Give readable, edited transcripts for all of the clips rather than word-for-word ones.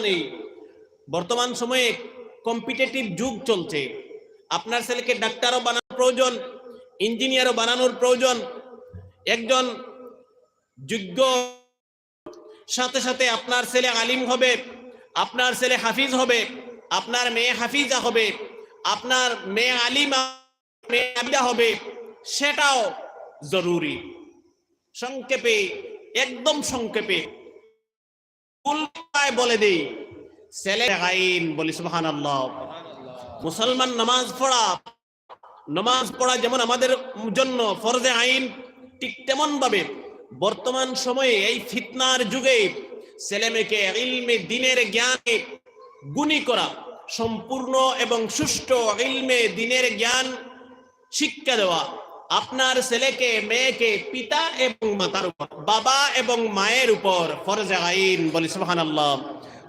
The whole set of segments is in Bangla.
নেই। বর্তমান সময়ে কম্পিটিটিভ যুগ চলছে। আপনার ছেলেকে ডাক্তারও বানানোর প্রয়োজন, ইঞ্জিনিয়ারও বানানোর প্রয়োজন। একজন যোগ্য সাথে সাথে আপনার ছেলে আলিম হবে, আপনার ছেলে হাফিজ হবে, আপনার মেয়ে হাফিজা হবে, আপনার মেয়ে আলিমা, মেয়ে আবিদা হবে, সেটাও জরুরি। সংক্ষেপে, একদম সংক্ষেপে বলে দেই, ছেলে আইন বলি সুবহানাল্লাহ। মুসলমান নামাজ পড়া যেমন আমাদের জন্য ফরজে আইন, ঠিক তেমন ভাবে বর্তমান সময়ে এই ফিতনার যুগে ছেলেমেয়েকে ইলমে দ্বীনের জ্ঞানে গুণী করা, সম্পূর্ণ এবং সুষ্ঠু ইলমে দ্বীনের জ্ঞান শিক্ষা দেওয়া আপনার ছেলেকে মেয়েকে পিতা এবং মাতার উপর, বাবা এবং মায়ের উপর ফরজে আইন বলি সুবহানাল্লাহ।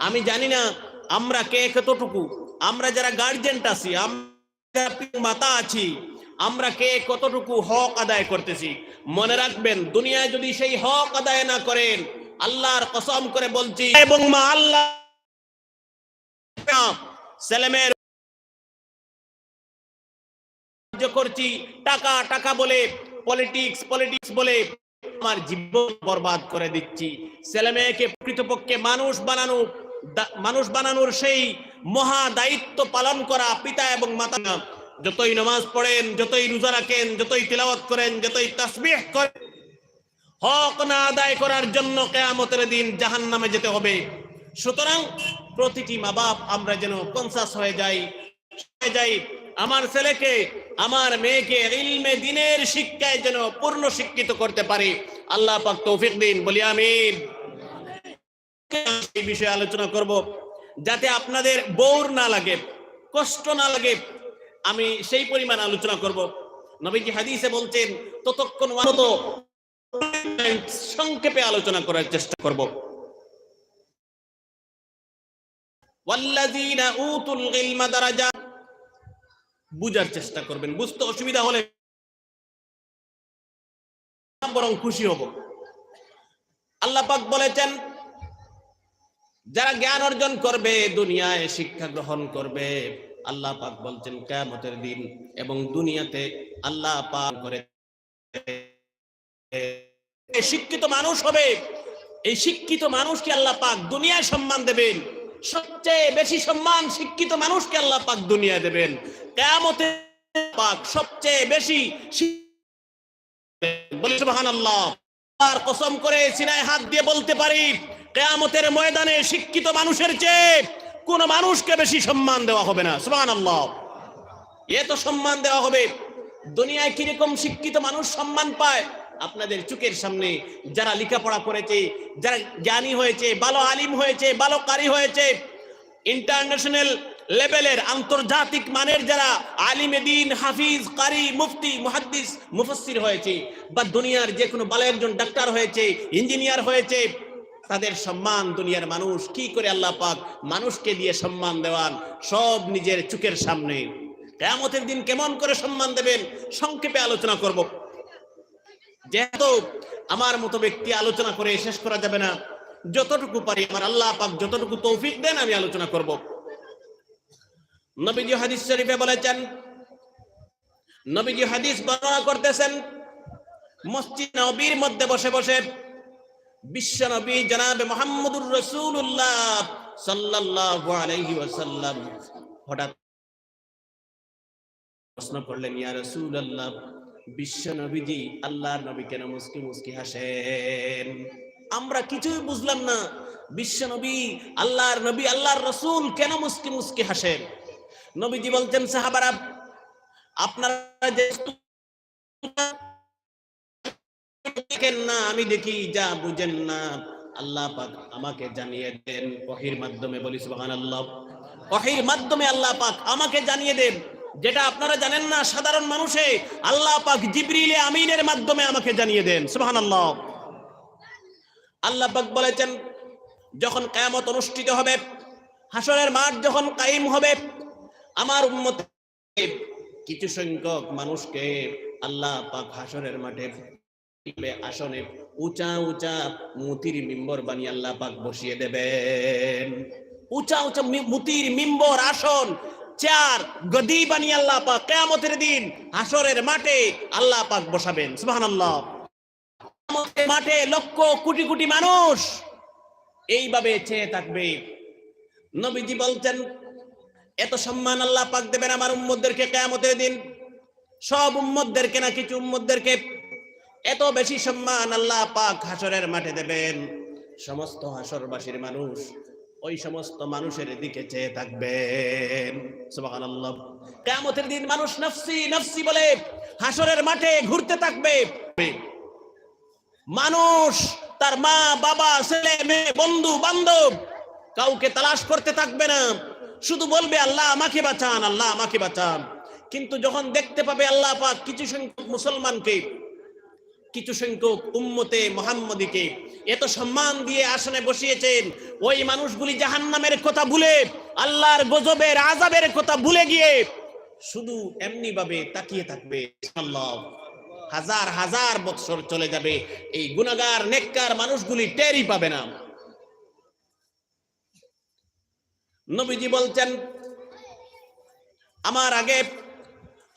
আমি জানি না আমরা কে কতটুকু, আমরা যারা গার্জিয়ান আছি, আমরা মাতা আছি, আমরা কে কতটুকু হক আদায় করতেছি। মনে রাখবেন, দুনিয়ায় যদি সেই হক আদায় না করেন, আল্লাহর কসম করে বলছি এবং মা আল্লাহ ছেলেমেয়ের করছি টাকা টাকা বলে, পলিটিক্স বলে আমার জীবন বরবাদ করে দিচ্ছি। ছেলে মেয়েকে প্রকৃতপক্ষে মানুষ বানানোর সেই মহা দায়িত্ব পালন করা পিতা এবং মাতা। যতই নামাজ পড়েন, যতই রোজা রাখেন, যতই তিলাওয়াত করেন, যতই তাসবিহ করেন, হক না আদায় করার জন্য কিয়ামতের দিন জাহান্নামে যেতে হবে। সুতরাং প্রতিটি মা বাপ আমরা যেন কনসাস হয়ে যাই, আমার ছেলেকে আমার মেয়েকে ইলমে দ্বীনের শিক্ষায় যেন পূর্ণ শিক্ষিত করতে পারি। আল্লাহ পাক তৌফিক দিন, বলি আমিন। এই বিষয়ে আলোচনা করব যাতে আপনাদের বোর না লাগে, কষ্ট না লাগে, আমি সেই পরিমাণ আলোচনা করব। নবীজি হাদিসে বলছেন ততক্ষণ সংক্ষেপে আলোচনা করার চেষ্টা করব। ওয়াল্লাযীনা উতুল ইলমা দারাজাত, বুঝার চেষ্টা করবেন, বুঝতে অসুবিধা হলে বরং খুশি হব। আল্লাহ পাক বলেছেন যারা জ্ঞান অর্জন করবে, দুনিয়ায় শিক্ষা গ্রহণ করবে, আল্লাহ পাক বলছেন কিয়ামতের দিন এবং দুনিয়াতে আল্লাহ পাক করে শিক্ষিত মানুষ হবে। এই শিক্ষিত মানুষকে আল্লাহ পাক দুনিয়ায় সম্মান দেবেন। সবচেয়ে বেশি সম্মান শিক্ষিত মানুষকে আল্লাহ পাক দুনিয়ায় দেবেন। কিয়ামতে পাক সবচেয়ে বেশি বলি সুবহানাল্লাহ। আর কসম করে সিনায় হাত দিয়ে বলতে পারি, কিয়ামতের ময়দানে শিক্ষিত মানুষের চেয়ে কোন মানুষকে বেশি সম্মান দেওয়া হবে না। সুবহানাল্লাহ। এত সম্মান দেওয়া হবে। দুনিয়ায় কিরকম শিক্ষিত মানুষ সম্মান পায় আপনাদের চোখের সামনে। যারা লেখাপড়া করেছে, যারা জ্ঞানী হয়েছে, ভালো আলিম হয়েছে, ভালো কারি হয়েছে, ইন্টারন্যাশনাল লেভেলের আন্তর্জাতিক মানের যারা আলিমে দ্বীন, হাফিজ, কারি, মুফতি, মুহাদ্দিস, মুফাসসির হয়েছে, বা দুনিয়ার যে কোনো ভালো একজন ডাক্তার হয়েছে, ইঞ্জিনিয়ার হয়েছে, তাদের সম্মান দুনিয়ার মানুষ কি করে আল্লাহ পাক মানুষকে দিয়ে সম্মান দেওয়ান, সব নিজের চোখের সামনে। কিয়ামতের দিন কেমন করে সম্মান দেবেন সংক্ষেপে আলোচনা করব। যেহেতু আমার মতো ব্যক্তি আলোচনা করে শেষ করা যাবে না, যতটুকু পারি আমার আল্লাহ পাক যতটুকু তৌফিক দেন আমি আলোচনা করব। নবীজি হাদিস শরীফে বলেছেন, নবীজি হাদিস বর্ণনা করতেছেন, মসজিদ নববীর মধ্যে বসে বসে বিশ্ব নবী জনাবে মুহাম্মদুর রাসূলুল্লাহ সাল্লাল্লাহু আলাইহি ওয়াসাল্লাম হঠাৎ প্রশ্ন করলেন, ইয়া রাসূলুল্লাহ, বিশ্ব নবীজি আল্লাহর নবী কেন মুস্কি মুস্কি হাসেন? আমরা কিছুই বুঝলাম না। বিশ্ব নবী আল্লাহর নবী আল্লাহর রাসূল কেন মুস্কি মুস্কি হাসেন? নবীজি বলছেন, সাহাবারা, আপনারা যে দেখেন না আমি দেখি, যা বুঝেন না আল্লাহ পাক আমাকে জানিয়ে দেন ওহীর মাধ্যমে। বলি সুবহানাল্লাহ। ওহীর মাধ্যমে আল্লাহ পাক আমাকে জানিয়ে দেন যেটা আপনারা জানেন না। সাধারণ মানুষে আল্লাহ পাক জিবরিলে আমিনের মাধ্যমে আমাকে জানিয়ে দেন। সুবহানাল্লাহ। আল্লাহ পাক বলেছেন, যখন কিয়ামত অনুষ্ঠিত হবে, হাসরের মাঠ যখন কায়েম হবে, আমার উম্মত কিছু সংখ্যক মানুষকে আল্লাহ পাক হাসরের মাঠে আসনে উঁচা উঁচা মুতির মিম্বর বানিয়ে আল্লাহ পাক বসিয়ে দেবেন। উঁচা উঁচা মুতির মিম্বর আসন চেয়ার গদি বানিয়ে আল্লাহ পাক কিয়ামতের দিন হাসরের মাঠে আল্লাহ পাক বসাবেন সুবহানাল্লাহ। কিয়ামতের মাঠে লক্ষ কোটি কোটি মানুষ এইভাবে চেয়ে থাকবে। নবীজি বলতেন এত সম্মান আল্লাহ পাক দেবেন আমার উম্মতদেরকে কিয়ামতের দিন, সব উম্মতদেরকে না কিছু উম্মতদেরকে এত বেশি সম্মান আল্লাহ পাক হাসরের মাঠে দেবেন। সমস্ত হাসরবাসীর মানুষ ওই সমস্ত মানুষের দিকে চেয়ে থাকবেন সুবহানাল্লাহ। কিয়ামতের দিন মানুষ নফসি নফসি বলে হাসরের মাঠে ঘুরতে থাকবে। মানুষ তার মা বাবা ছেলে মেয়ে বন্ধু বান্ধব কাউকে তালাশ করতে থাকবে না, শুধু বলবে আল্লাহ আমাকে বাঁচান, আল্লাহ আমাকে বাঁচান। কিন্তু যখন দেখতে পাবে আল্লাহ পাক কিছু সংখ্যক মুসলমানকে, কিছু সংখ্যক উম্মতে মুহাম্মদীকে এত সম্মান দিয়ে আসনে বসিয়েছেন, ওই মানুষগুলি জাহান্নামের কথা ভুলে আল্লাহর গজবের আযাবের কথা ভুলে গিয়ে শুধু এমনি ভাবে তাকিয়ে থাকবে। আল্লাহ হাজার হাজার বছর চলে যাবে, এই গুনাহগার নেককার মানুষগুলি টেরই পাবে না। নবীজি বলছেন আমার আগে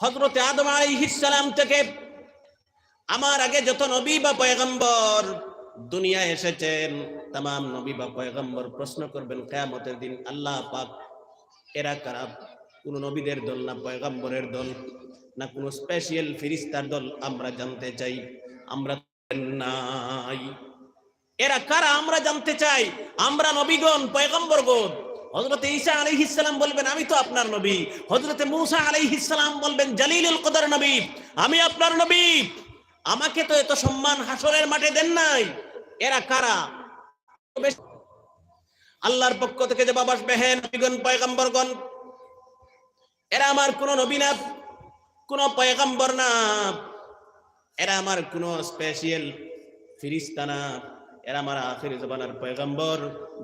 হযরতে আদম আলাইহিস সালাম থেকে আমার আগে যত নবী বা পয়গম্বর দুনিয়ায় এসেছেন तमाम নবী বা পয়গম্বর প্রশ্ন করবেন কিয়ামতের দিন আল্লাহ পাক এরা কারা? কোন নবীদের দল না পয়গম্বরের দল না কোন স্পেশাল ফেরেশতার দল? আমরা জানতে চাই। আমরা নাই এরা কারা আমরা জানতে চাই। আমরা নবীগণ পয়গম্বরগণ। হযরত ঈসা আলাইহিস সালাম বলবেন আমি তো আপনার নবী। হযরত মূসা আলাইহিস সালাম বলবেন জালিলুল কদর নবী আমি আপনার নবী, আমাকে তো এত সম্মান হাসরের মাঠে দেন নাই। এরা কারা? আল্লাহর পক্ষ থেকে জবাব আসবে হে নবীগণ পয়গম্বরগণ এরা আমার কোন নবী না, কোন পয়গম্বর না, এরা আমার কোন স্পেশাল ফেরেশতা না, এরা আমার আখির জামানার পয়গম্বর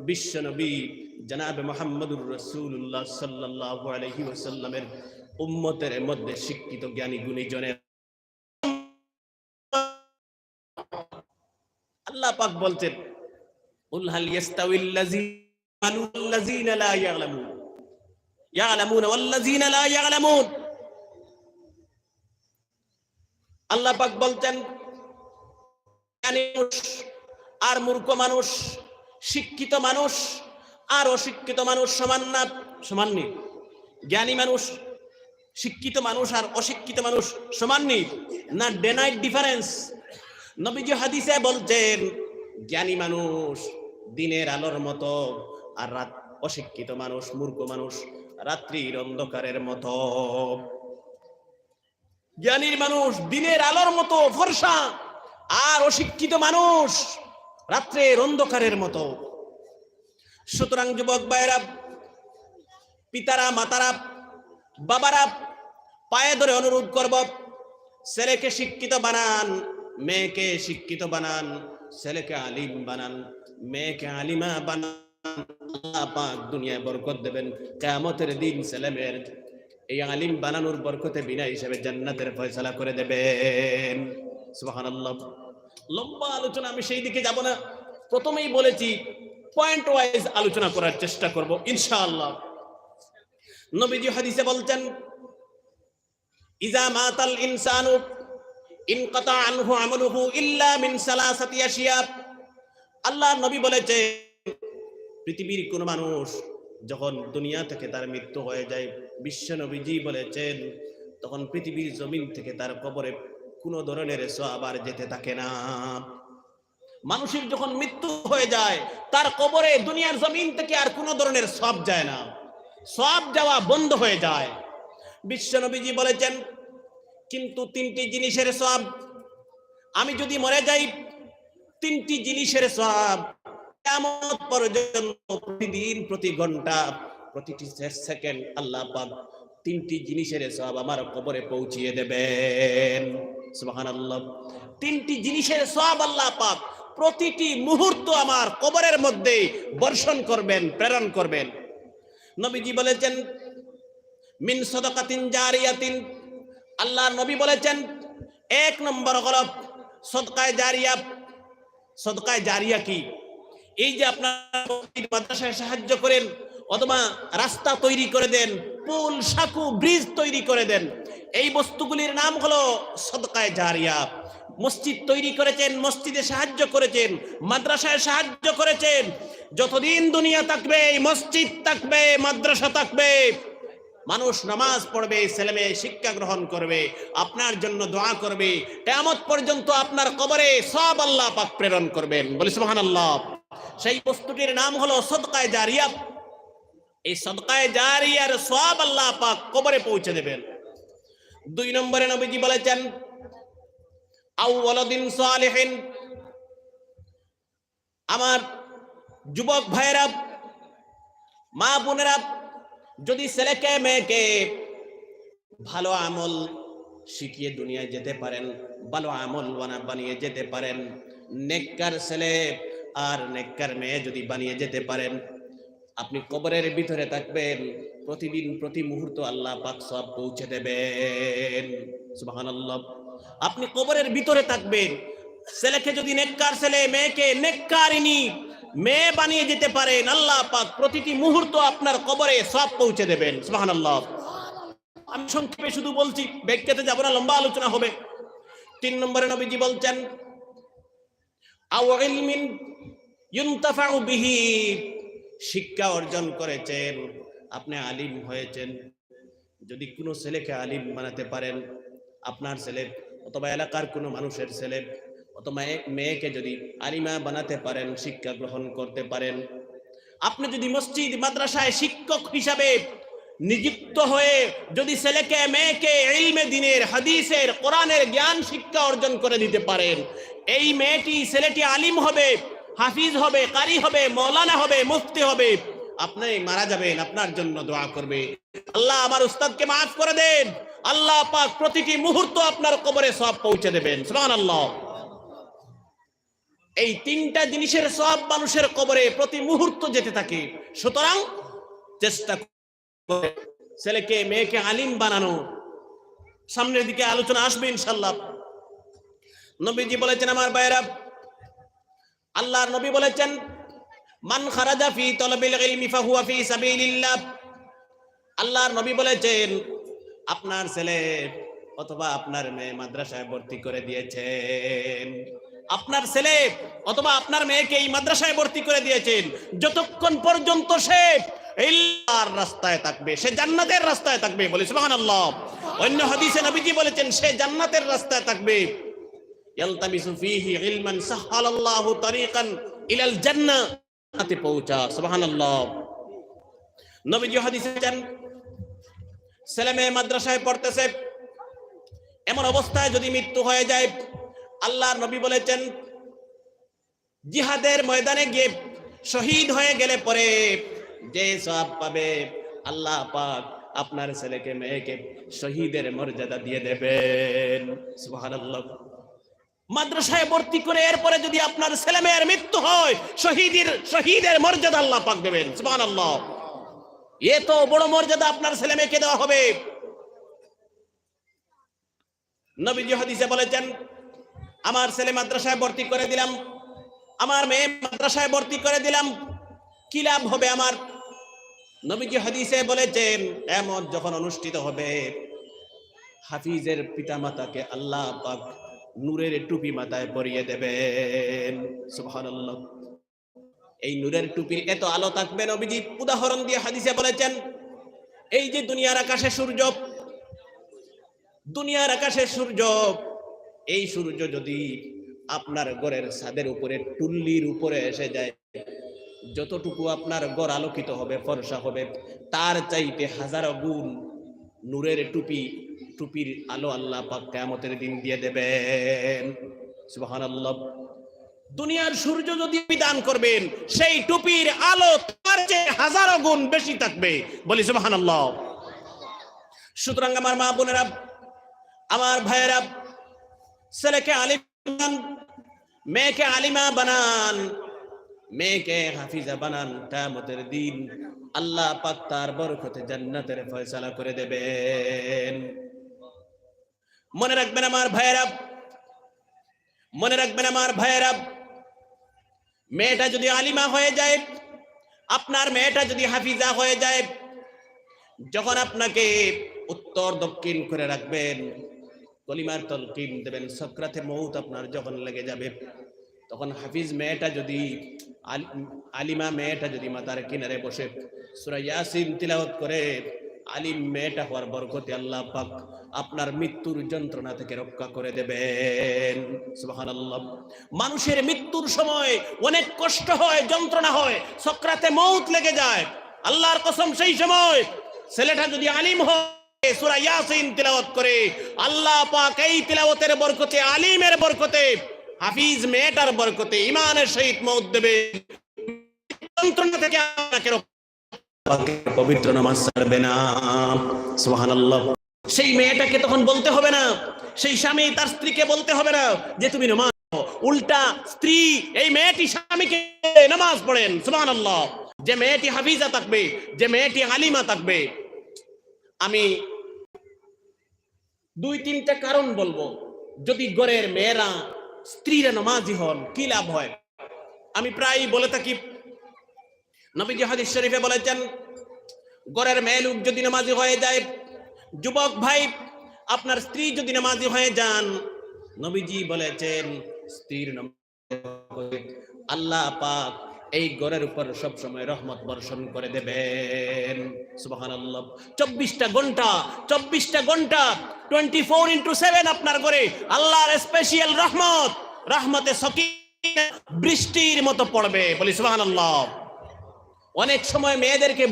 বিশ্ব নবী জনাবে মুহাম্মদুর রাসূলুল্লাহ সাল্লাল্লাহু আলাইহি ওয়াসাল্লামের উম্মতের মধ্যে শিক্ষিত জ্ঞানী গুণী জনের। আল্লাহ পাক বলতেন কুল হাল ইয়াস্তাউল লাযীনা লা ইয়ালামুন ইয়ালামুনা ওয়াল লাযীনা লা ইয়ালামুন। আল্লাহ পাক বলতেন জ্ঞানী মানুষ আর মূর্খ মানুষ, শিক্ষিত মানুষ আর অশিক্ষিত মানুষ সমান না? সমান নেই। জ্ঞানী মানুষ শিক্ষিত মানুষ আর অশিক্ষিত মানুষ সমান নেই না? Day night difference. নবীজি হাদিসে বলছেন জ্ঞানী মানুষ দিনের আলোর মতো আর অশিক্ষিত মানুষ মূর্খ মানুষ রাত্রির অন্ধকারের মতো। জ্ঞানীর মানুষ দিনের আলোর মতো ফর্সা আর অশিক্ষিত মানুষ রাত্রের অন্ধকারের মতো। সুতরাং যুবক ভাইরা, পিতারা মাতারা বাবারা পায়ে ধরে অনুরোধ করব ছেলেকে শিক্ষিত বানান, মেয়েকে শিক্ষিত বানান, ছেলেকে আলিম বানান, মেয়েকে আলিমা বানান। আল্লাহ পাক দুনিয়ায় বরকত দেবেন, কিয়ামতের দিন ছেলে মেয়ের এই আলিম বানানোর বরকতে বিনা হিসেবে জান্নাতের ফয়সালা করে দেবেন সুবহানাল্লাহ। লম্বা আলোচনা আমি সেই দিকে যাব না, প্রথমেই বলেছি পয়েন্ট ওয়াইজ আলোচনা করার চেষ্টা করব ইনশাআল্লাহ। নবীজি হাদিসে বলছেন ইজা মাতাল ইনসানু ইনকাতা আনহু আমালুহু ইল্লা মিন সালাসাতি আশিয়া। আল্লাহ নবী বলেছে পৃথিবীর কোন মানুষ যখন দুনিয়া থেকে তার মৃত্যু হয়ে যায়, বিশ্ব নবীজি বলেছেন তখন পৃথিবীর জমিন থেকে তার কবরে কোন ধরনের সওয়াব আর যেতে থাকে না। মানুষের যখন মৃত্যু হয়ে যায় তার কবরে দুনিয়ার জমিন থেকে আর কোন ধরনের সওয়াব যায় না, সওয়াব যাওয়া বন্ধ হয়ে যায়। বিশ্ব নবীজি বলেছেন কিন্তু তিনটি জিনিসের সওয়াব, আমি যদি মরে যাই তিনটি জিনিসের সওয়াব কিয়ামত পর্যন্ত প্রতিদিন প্রতি ঘন্টা প্রতিটি সেকেন্ড আল্লাহ পাক তিনটি জিনিসের সওয়াব আমার কবরে পৌঁছিয়ে দেবেন সুবহানাল্লাহ। তিনটি জিনিসের সওয়াব আল্লাহ পাক প্রতিটি মুহূর্ত আমার কবরের মধ্যে বর্ষণ করবেন, প্রেরণ করবেন। নবীজি বলেছেন মিন সাদাকাতিন জারিয়াতিন। আল্লাহ নবী বলেছেন এক নম্বর হলো সদকায়ে জারিয়া। সদকায়ে জারিয়া কি? এই যে আপনারা মাদ্রাসায় সাহায্য করেন, অথবা রাস্তা তৈরি করে দেন, পুল, সাঁকু, ব্রিজ তৈরি করে দেন। এই বস্তুগুলির নাম হলো সদকায়ে জারিয়া। মসজিদ তৈরি করেছেন, মসজিদে সাহায্য করেছেন, মাদ্রাসায় সাহায্য করেছেন। যতদিন দুনিয়া থাকবে মসজিদ থাকবে, মাদ্রাসা থাকবে, মানুষ নামাজ পড়বে, ছেলেমেয়ে শিক্ষা গ্রহণ করবে, আপনার জন্য দোয়া করবে, কিয়ামত পর্যন্ত আপনার কবরে সব আল্লাহ পাক প্রেরণ করবেন। বলি সুবহানাল্লাহ। সেই বস্তুটির নাম হলো সদকায়ে জারিয়া। এই সদকায়ে জারিয়ার সব আল্লাহ পাক কবরে পৌঁছে দেবেন। 2 নম্বরে নবীজি বলেছেন আও ওয়ালাদিন সালিহিন। আমার যুবক ভাইরা, মা বোনেরা, যদি ছেলেকে মেয়েকে ভালো আমল শিখিয়ে দুনিয়ায় যেতে পারেন, ভালো আমল বানিয়ে যেতে পারেন, নেককার ছেলে আর নেককার মেয়ে যদি বানিয়ে যেতে পারেন, আপনি কবরের ভিতরে থাকবেন, প্রতিদিন প্রতি মুহূর্ত আল্লাহ পাক সব পৌঁছে দেবেন। সুবহানাল্লাহ। আপনি কবরের ভিতরে থাকবেন, ছেলেকে যদি নেককার ছেলে, মেয়েকে নেককারিনী মেয়ে বানিয়ে যেতে পারেন, আল্লাহ পাক প্রতিটি মুহূর্ত আপনার কবরে সব পৌঁছে দেবেন। সুবহানাল্লাহ। আমি সংক্ষেপে শুধু বলছি, ব্যাখ্যাতে যাব না, লম্বা আলোচনা হবে। 3 নম্বরে নবীজি বলছেন আও ইলমিন ইউনতাফাউ বিহি। শিক্ষা অর্জন করেছেন, আপনি আলিম হয়েছেন, যদি কোনো ছেলেকে আলিম বানাতে পারেন, আপনার ছেলে অথবা এলাকার কোনো মানুষের ছেলে অথবা মেয়েকে যদি আলিমা বানাতে পারেন, শিক্ষা গ্রহণ করতে পারেন, আপনি যদি মসজিদ মাদ্রাসায় শিক্ষক হিসাবে নিযুক্ত হয়ে যদি ছেলেকে মেয়েকে ইলমে দ্বীনের, হাদিসের, কোরআনের জ্ঞান শিক্ষা অর্জন করে দিতে পারেন, এই মেয়েটি ছেলেটি আলিম হবে, হাফিজ হবে, কারি হবে, মৌলানা হবে, মুফতি হবে। আপনি মারা যাবেন, আপনার জন্য দোয়া করবে, আল্লাহ আমার উস্তাদকে মাফ করে দেন, আল্লাহ পাক প্রতিটি মুহূর্ত আপনার কবরে সব পৌঁছে দেবেন। সুবহানাল্লাহ। এই 3টা জিনিসের সব মানুষের কবরে প্রতি মুহূর্ত যেতে থাকে। সুতরাং চেষ্টা করে ছেলেকে মেয়েকে আলিম বানানো। সামনের দিকে আলোচনা আসবে ইনশাআল্লাহ। নবীজি বলেছেন, আমার ভাইরা, আল্লাহর নবী বলেছেন মান খারাজা ফি তলবিল ইলমি ফাহুয়া ফি সাবিলিল্লাহ। আল্লাহর নবী বলেছেন, আপনার ছেলে অথবা আপনার মেয়ে মাদ্রাসায় ভর্তি করে দিয়েছেন, আপনার ছেলে অথবা আপনার মেয়েকে এই মাদ্রাসায় ভর্তি করে দিয়েছেন, যতক্ষণ পর্যন্ত সে আল্লাহর রাস্তায় থাকবে, সে জান্নাতের রাস্তায় থাকবে। বলি সুবহানাল্লাহ। অন্য হাদিসে নবীজি বলেছেন সে জান্নাতের রাস্তায় থাকবে। ইয়ালতামিসু ফীহি ইলমান সাহালাল্লাহু তারিকান ইলাল জান্নাতে পৌঁছা। সুবহানাল্লাহ। নবীজি হাদিসে বলেছেন ছেলে মেয়ে মাদ্রাসায় পড়তেছে, এমন অবস্থায় যদি মৃত্যু হয়ে যায়, আল্লাহর নবী বলেছেন জিহাদের ময়দানে গিয়ে শহীদ হয়ে গেলে পরে যে সওয়াব পাবে, আল্লাহ পাক আপনার ছেলেকে মেয়েকে শহীদের মর্যাদা দিয়ে দেবেন। সুবহানাল্লাহ। মাদ্রাসায় ভর্তি করে এরপরে যদি আপনার ছেলে মেয়ের মৃত্যু হয়, শহীদের মর্যাদা আল্লাহ পাক দেবেন। সুবহানাল্লাহ। এত বড় মর্যাদা আপনার ছেলে মেয়েকে দেওয়া হবে। নবীজি হাদিসে বলেছেন আমার ছেলে মাদ্রাসায় ভর্তি করে দিলাম, আমার মেয়ে মাদ্রাসায় ভর্তি করে দিলাম, কি লাভ হবে আমার? নবীজি হাদিসে বলেছেন কিয়ামত যখন অনুষ্ঠিত হবে, হাফিজের পিতামাতাকে আল্লাহ পাক নূরের টুপি মাথায় পরিয়ে দেবেন। সুবহানাল্লাহ। এই নূরের টুপির এত আলো থাকবে, নবীজি উদাহরণ দিয়ে হাদিসে বলেছেন এই যে দুনিয়ার আকাশে সূর্য, দুনিয়ার আকাশে সূর্য, এই সূর্য যদি আপনার ঘরের ছাদের উপরে টুল্লির উপরে এসে যায়, যতটুকু আপনার ঘর আলোকিত হবে, ফর্সা হবে, তার চাইতে হাজারো গুণ নূরের টুপির আলো আল্লাহ পাক কিয়ামতের দিন দিয়ে দেবেন। সুবহানাল্লাহ। দুনিয়ার সূর্য যদি দান করবেন, সেই টুপির আলো তার চেয়ে হাজারো গুণ বেশি থাকবে। বলি সুবহানাল্লাহ। সুতরাং আমার মা বোনেরা, আমার ভাইয়েরা, ছেলেকে আলিম বানান, মেয়েকে আলিমা বানান, মেয়েকে হাফিজা বানান, কিয়ামতের দিন আল্লাহ পাক তার বরকতে জান্নাতের ফয়সালা করে দেবেন। মনে রাখবেন আমার ভাইয়েরা, মনে রাখবেন আমার ভাইয়েরা, মেয়েটা যদি আলিমা হয়ে যায়, আপনার মেয়েটা যদি হাফিজা হয়ে যায়, যখন আপনাকে উত্তর দক্ষিণ করে রাখবেন, কলিমার তলকিন দেবেন, সাকরাতে মউত আপনার যখন লেগে যাবে, তখন হাফিজ মেয়েটা যদি আলিমা মেয়েটা যদি মাথার কিনারে বসে সূরা ইয়াসিন তিলাওয়াত করে, আলিম মেয়েটা হওয়ার বরকতে আল্লাহ পাক আপনার মৃত্যুর যন্ত্রণা থেকে রক্ষা করে দেবেন। সুবহানাল্লাহ। মানুষের মৃত্যুর সময় অনেক কষ্ট হয়, যন্ত্রণা হয়, সাকরাতে মউত লেগে যায়। আল্লাহর কসম, সেই সময় ছেলেটা যদি আলিম হয়, সূরা ইয়াসিন তিলাওয়াত করে, আল্লাহ পাক এই তিলাওয়াতের বরকতে, আলিমের বরকতে, হাফিজ মেয়েটার বরকতে ঈমানের সহিত মউত দেবে, যন্ত্রণা থেকে আপনাকে পবিত্র নামাজ ছাড়বে না। সুবহানাল্লাহ। সেই মেয়েটাকে তখন বলতে হবে না, সেই স্বামী তার স্ত্রীকে বলতে হবে না যে তুমি নামাজ পড়ো। উল্টা স্ত্রী এই মেয়েটি স্বামীকে নামাজ পড়েন। সুবহানাল্লাহ। যে মেয়েটি হাফিজা থাকবে, যে মেয়েটি আলিমা থাকবে। আমি 2-3টা কারণ বলবো, যদি ঘরের মেয়েরা স্ত্রীরা নামাজি হন কি লাভ হয়। আমি প্রায় বলে থাকি, নবীজি হাদিস শরীফে বলেছেন, ঘরের মেয়ে লোক যদি নামাজি হয়ে যায়, যুবক ভাই আপনার স্ত্রী যদি নামাজি হয়ে যান, নবীজি বলেছেন স্ত্রীর আল্লাহ পাক এই ঘরের উপর সব সময় রহমত বর্ষণ করে দেবেন। সুবহানাল্লাহ। 24টা ঘন্টা 24/7 আপনার ঘরে আল্লাহর স্পেশাল রহমত, রহমতে সকিনা বৃষ্টির মতো পড়বে। বলি সুবহানাল্লাহ। অনেক সময় মেয়েদেরকে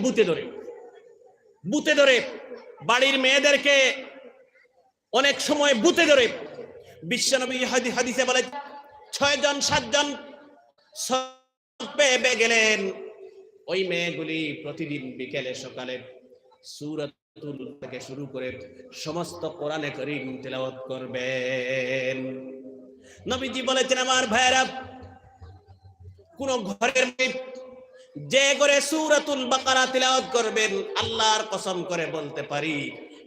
বুতে ধরে বাড়ির মেয়েদেরকে অনেক সময় বুতে ধরে। বিশ্বনবী হাদিসে বলে 6-7 জন পেয়ে গেলেন, ওই মেয়েগুলি প্রতিদিন বিকেলে সকালে সূরাতুল থেকে শুরু করে সমস্ত কোরআনে কারীম তেলাওয়াত করবেন। নবীজি বলেছেন, আমার ভাইরা, কোন ঘরের যে ঘরে সূরাতুল বাকারা তিলাওয়াত করবেন, আল্লাহর কসম করে বলতে পারি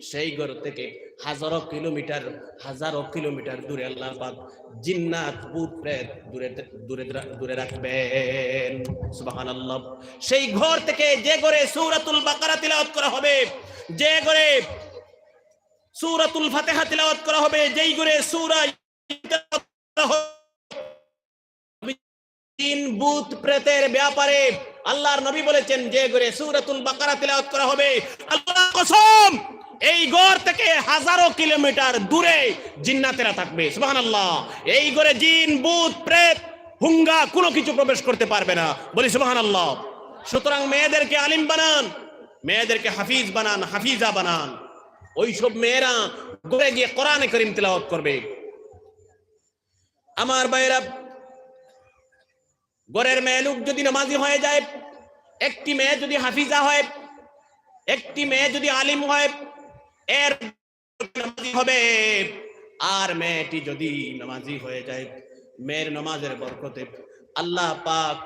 সেই ঘর থেকে হাজারো কিলোমিটার দূরে আল্লাহ পাক জিন্নাত ভূত প্রেত দূরে রাখবেন। সুবহানাল্লাহ। সেই ঘর থেকে যে ঘরে সূরাতুল বাকারা তিলাওয়াত করা হবে, যে ঘরে সূরাতুল ফাতিহা তিলাওয়াত করা হবে, যেই ঘরে সূরা তিন ভূত প্রেতের ব্যাপারে আল্লাহর নবী বলেছেন, যে ঘরে সূরাতুল বাকারা তিলাওয়াত করা হবে, আল্লাহর কসম এই ঘর থেকে হাজারো কিলোমিটার দূরে জিন্নাতেরা থাকবে। সুবহানাল্লাহ। এই ঘরে জিন ভূত প্রেত হুঙ্গা কোনো কিছু প্রবেশ করতে পারবে না। বলি সুবহানাল্লাহ। সুতরাং মেয়েদেরকে আলিম বানান, মেয়েদেরকে হাফিজ বানান, হাফিজা বানান। ওইসব মেয়েরা ঘরে গিয়ে কোরআনে কারীম তিলাওয়াত করবে। আমার ভাইরা, ঘরের মেয়ে লোক যদি নামাজি হয়ে যায়, একটি মেয়ে যদি হাফিজা হয়, একটি মেয়ে যদি আলিম হয়, এর নামাজি হবে। আর মেয়েটি যদি নামাজি হয়ে যায়, মেয়ের নামাজের বরকতে আল্লাহ পাক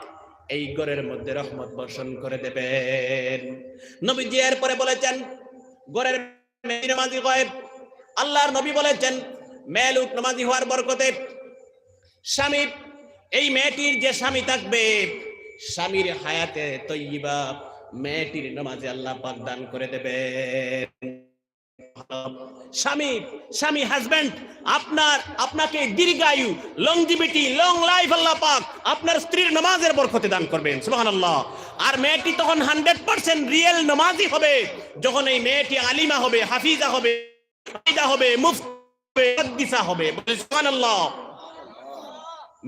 এই ঘরের মধ্যে রহমত বর্ষণ করে দেবেন। নবীজি এরপরে বলেছেন, ঘরের মেয়ে নামাজি হয়, আল্লাহর নবী বলেছেন মেয়ে লোক নামাজি হওয়ার বরকতে স্বামী, এই মেয়েটির যে স্বামী থাকবে, স্বামীর হায়াতে তৈয়বা মেয়েটির নামাজে আল্লাহ পাক দান করে দেবেন। স্বামী হাজবেন্ড আপনাকে দীর্ঘায়ু, লংজিভিটি, লং লাইফ আল্লাহ পাক আপনার স্ত্রীর নামাজের বরকতে দান করবেন। সুবহানাল্লাহ। আর মেয়েটি তখন 100% রিয়েল নামাজি হবে যখন এই মেয়েটি আলিমা হবে, হাফিজা হবে, মুফতি হবে। সুবহানাল্লাহ।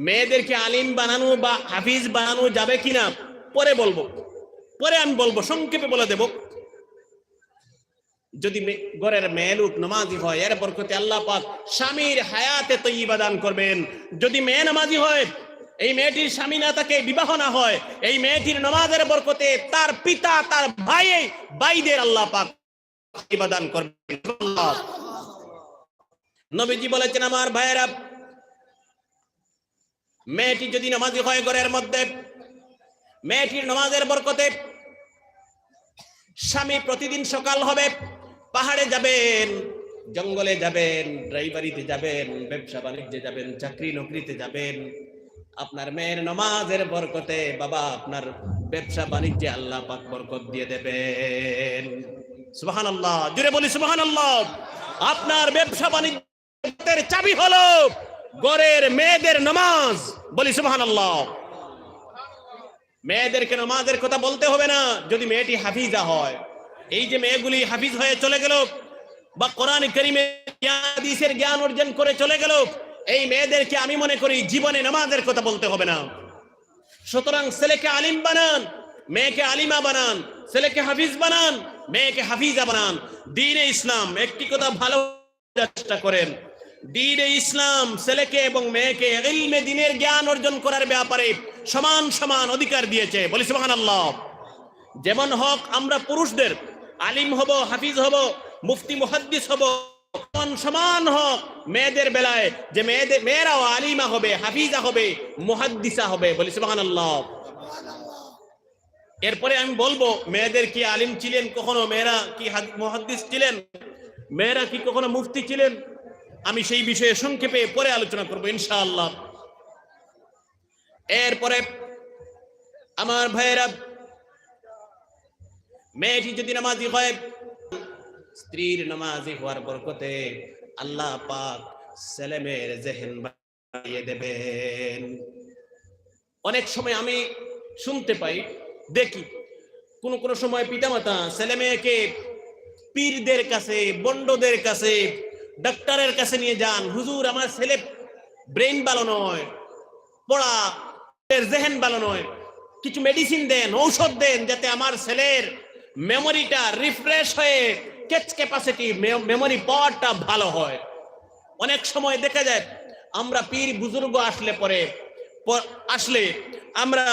মেয়েদেরকে আলিম বানানো বা হাফিজ বানানো যাবে কিনা পরে আমি বলবো, সংক্ষেপে বলে দেব। যদি ঘরের মেয়ে লোক নামাজি হয়, এর বরকতে আল্লাহ পাক স্বামীর হায়াতে তৈয়বা দান করবেন। যদি মেয়ে নামাজি হয়, এই মেয়েটির স্বামী না থাকে, বিবাহ না হয়, এই মেয়েটির নামাজের বরকতে তার পিতা, তার ভাইদের আল্লাহ পাক তৈয়বা দান করবেন। নবীজি বলেছেন, আমার ভাইয়েরা, মেয়েটি যদি নামাজি হয় ঘরের মধ্যে, মেয়েটির নামাজের বরকতে স্বামী প্রতিদিন সকাল হবে পাহাড়ে যাবেন, জঙ্গলে যাবেন, ড্রাইভারিতে যাবেন, ব্যবসা বাণিজ্যে যাবেন, চাকরি নকরিতে যাবেন, আপনার মেয়ের নামাজের বরকতে বাবা আপনার ব্যবসা বাণিজ্যে আল্লাহ পাক বরকত দিয়ে দেবেন। সুবহানাল্লাহ, জোরে বলি সুবহানাল্লাহ। আপনার ব্যবসা বাণিজ্যের চাবি হলো ঘরের মেয়েদের নামাজ। বলি সুবহানাল্লাহ। মেয়েদেরকে নামাজের কথা বলতে হবে না যদি মেয়েটি হাফিজা হয়। এই যে মেয়েগুলি হাফিজ হয়ে চলে গেল বা কোরআন কারীমের হাদিসের জ্ঞান অর্জন করে চলে গেল, এই মেয়েদেরকে আমি মনে করি জীবনে নামাজের কথা বলতে হবে না। সুতরাং ছেলেকে আলিম বানান, মেয়েকে আলিমা বানান, ছেলেকে হাফিজ বানান, মেয়েকে হাফিজা বানান। দ্বীনে ইসলাম একটি কথা ভালো চেষ্টা করেন, দ্বীনে ইসলাম ছেলেকে এবং মেয়েকে ইলমে দ্বীনের জ্ঞান অর্জন করার ব্যাপারে সমান সমান অধিকার দিয়েছে। বলি সুবহানাল্লাহ। যেমন হক আমরা পুরুষদের আলিম হব, হাফিজ হব, মুফতি মুহাদ্দিস হব, সমান হক মেয়েদের বেলায় যে মেয়েরাও আলিমা হবে, হাফিজা হবে, মুহাদ্দিসা হবে। বলি সুবহানাল্লাহ। এরপরে আমি বলবো মেয়েদের কি আলিম ছিলেন কখনো, মেয়েরা কি মুহাদ্দিস ছিলেন, মেয়েরা কি কখনো মুফতি ছিলেন, আমি সেই বিষয়ে সংক্ষেপে পরে আলোচনা করবো ইনশাআল্লাহ। এরপরে আমার ভাইয়েরা, মেয়েটি যদি নামাজি হয়, স্ত্রীর নামাজি হওয়ার বরকতে আল্লাহ পাক ছেলে মেয়ের জেহেন বাড়িয়ে দেবেন। অনেক সময় আমি শুনতে পাই, দেখি কোন কোন সময় পিতামাতা ছেলে মেয়েকে পীরদের কাছে, বন্ডদের কাছে, ডাক্তারের কাছে নিয়ে যান। হুজুর আমার ছেলে ব্রেন ভালো নয়, পড়া জেহেন ভালো নয়, কিছু মেডিসিন দেন, ঔষধ দেন যাতে আমার ছেলের মেমোরিটা রিফ্রেশ হয়ে ক্যাপাসিটি মেমোরি পাওয়ারটা ভালো হয়। অনেক সময় দেখা যায় আমরা পীর বুজুর্গ আসলে আমরা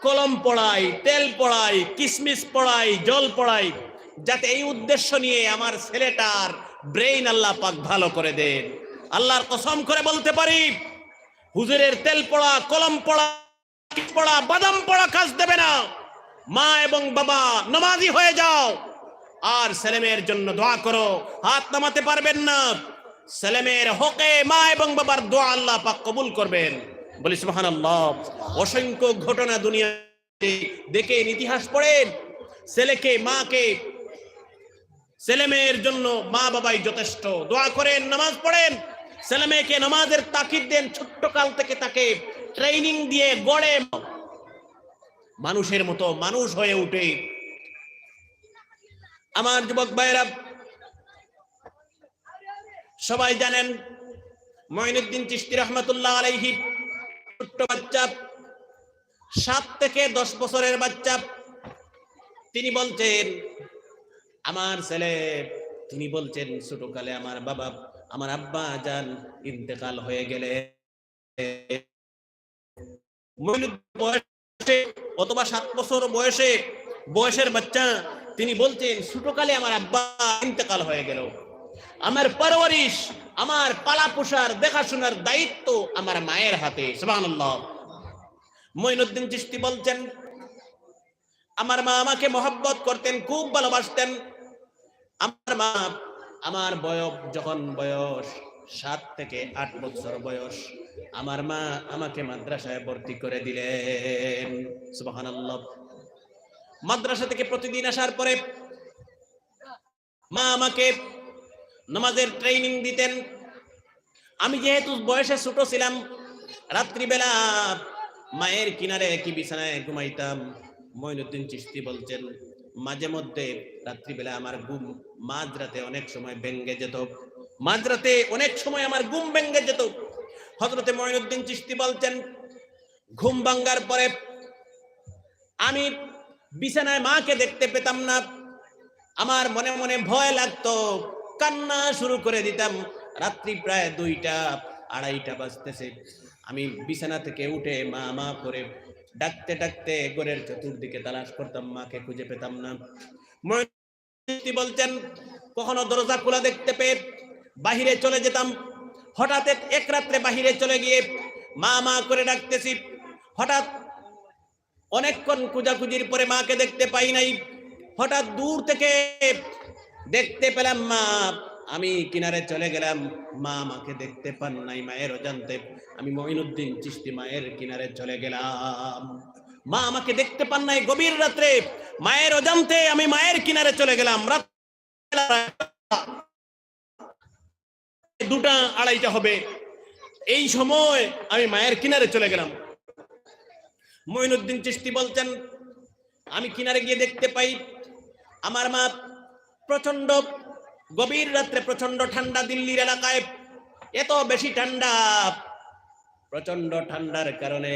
কলম পড়াই, তেল পড়াই, কিসমিস পড়াই, জল পড়াই, যাতে এই উদ্দেশ্য নিয়ে আমার ছেলেটার ব্রেইন আল্লাহ পাক ভালো করে দেন। আল্লাহর কসম করে বলতে পারি, হুজুরের তেল পড়া, কলম পড়া, বাদাম পড়া কাজ দেবে না। মা এবং বাবা নামাজি হয়ে যাও আর ছেলেমেয়ের জন্য দোয়া করো। হাত নামাতে পারবেন না, ছেলেমেয়ের হকে মা এবং বাবার দোয়া আল্লাহ পাক কবুল করবেন। বলি সুবহানাল্লাহ। অসংখ্য ঘটনা দুনিয়াতে দেখেন, ইতিহাস পড়েন, ছেলেকে মাকে ছেলেমেয়ের জন্য মা বাবাই যথেষ্ট। দোয়া করেন, নামাজ পড়েন, ছেলেমেয়েকে নামাজের তাকিদ দেন, ছোট্ট কাল থেকে তাকে ট্রেনিং দিয়ে গড়ে মানুষের মতো মানুষ হয়ে উঠে। আমার যুবক ভাইরা সবাই জানেন মঈনুদ্দিন চিশতি রহমাতুল্লাহ আলাইহি, ছোট্ট বাচ্চা, 7 থেকে 10 বছরের বাচ্চা, তিনি বলছেন আমার ছেলে, তিনি বলছেন ছোটকালে আমার বাবা, আমার আব্বা জান ইন্তেকাল হয়ে গেলে অথবা 7 বছর বয়সের বাচ্চা, তিনি বলতেন ছোটকালে আমার আব্বা ইন্তেকাল হয়ে গেল, আমার পরওয়ারিশ, আমার পালা পোষার দেখাশোনার দায়িত্ব আমার মায়ের হাতে। সুবহানাল্লাহ। মঈনুদ্দিন চিশতি বলছেন আমার মা আমাকে মহব্বত করতেন, খুব ভালোবাসতেন। আমার মা, আমার যখন বয়স 7 থেকে 8 বছর বয়স, আমার মা আমাকে মাদ্রাসায় ভর্তি করে দিলেন। সুবহানাল্লাহ। মাদ্রাসা থেকে প্রতিদিন আসার পরে মা আমাকে নামাজের ট্রেনিং দিতেন। আমি যেহেতু বয়সে ছোট ছিলাম, রাত্রিবেলা মায়ের কিনারে কি বিছানায় ঘুমাইতাম। মঈনুদ্দিন চিশতি বলছেন মাঝে মধ্যে রাত্রিবেলা আমার ঘুম মাঝরাতে অনেক সময় ভেঙে যেত, মাঝরাতে অনেক সময় আমার ঘুম ভেঙে যেত। হযরতে মঈনুদ্দিন চিশতি বলছেন ঘুম ভাঙার পরে আমি বিছানায় মাকে দেখতে পেতাম না, আমার মনে মনে ভয় লাগতো, কান্না শুরু করে দিতাম। রাত্রি প্রায় 2টা 2:30 বাজতেছে, আমি বিছানা থেকে উঠে মা মা করে ডাকতে ডাকতে ঘরের চতুর্দিকে তালাশ করতাম, মাকে খুঁজে পেতাম না। মঈনুদ্দিন বলছেন কখনো দরজা খোলা দেখতে পেয়ে বাহিরে চলে যেতাম। হঠাৎ এক রাত্রে বাহিরে চলে গিয়ে মা মা করে ডাকতেছি, হঠাৎ অনেকক্ষণ খোঁজাখুঁজির পরে মাকে দেখতে পাই নাই। হঠাৎ দূর থেকে দেখতে পেলাম মা, আমি কিনারে চলে গেলাম, মা আমাকে দেখতে পান নাই। মায়ের অজান্তে আমি মঈনুদ্দিন চিশতি মায়ের কিনারে চলে গেলাম। মা আমাকে দেখতে পান নাই, গভীর রাত্রে মায়ের অজান্তে আমি মায়ের কিনারে চলে গেলাম। রাত 2টা 2:30 হবে, এই সময় আমি মায়ের কিনারে চলে গেলাম। মঈনুদ্দিন চিশতি বলছেন, আমি কিনারে গিয়ে দেখতে পাই আমার মা প্রচন্ড গভীর রাত্রে, প্রচন্ড ঠান্ডা, দিল্লির এলাকায় এত বেশি ঠান্ডা, প্রচন্ড ঠান্ডার কারণে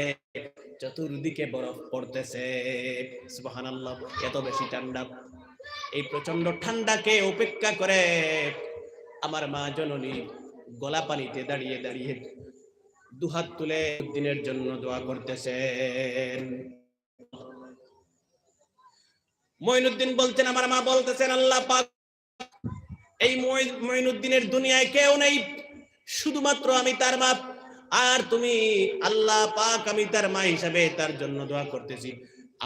চতুর্দিকে বরফ পড়তেছে। সুবহানাল্লাহ, এত বেশি ঠান্ডা। এই প্রচন্ড ঠান্ডাকে উপেক্ষা করে আমার মা জননী গলা পানিতে দাঁড়িয়ে দাঁড়িয়ে দুহাত তুলে দিনের জন্য দোয়া করতেছেন। মঈনুদ্দিন বলছেন, আমার মা বলতেছেন, আল্লাহ পাক, এই মঈনুদ্দিনের দুনিয়ায় কেউ নেই, শুধুমাত্র আমি তার মা, আর তুমি আল্লাহ পাক, আমি তার মা হিসাবে তার জন্য দোয়া করতেছি,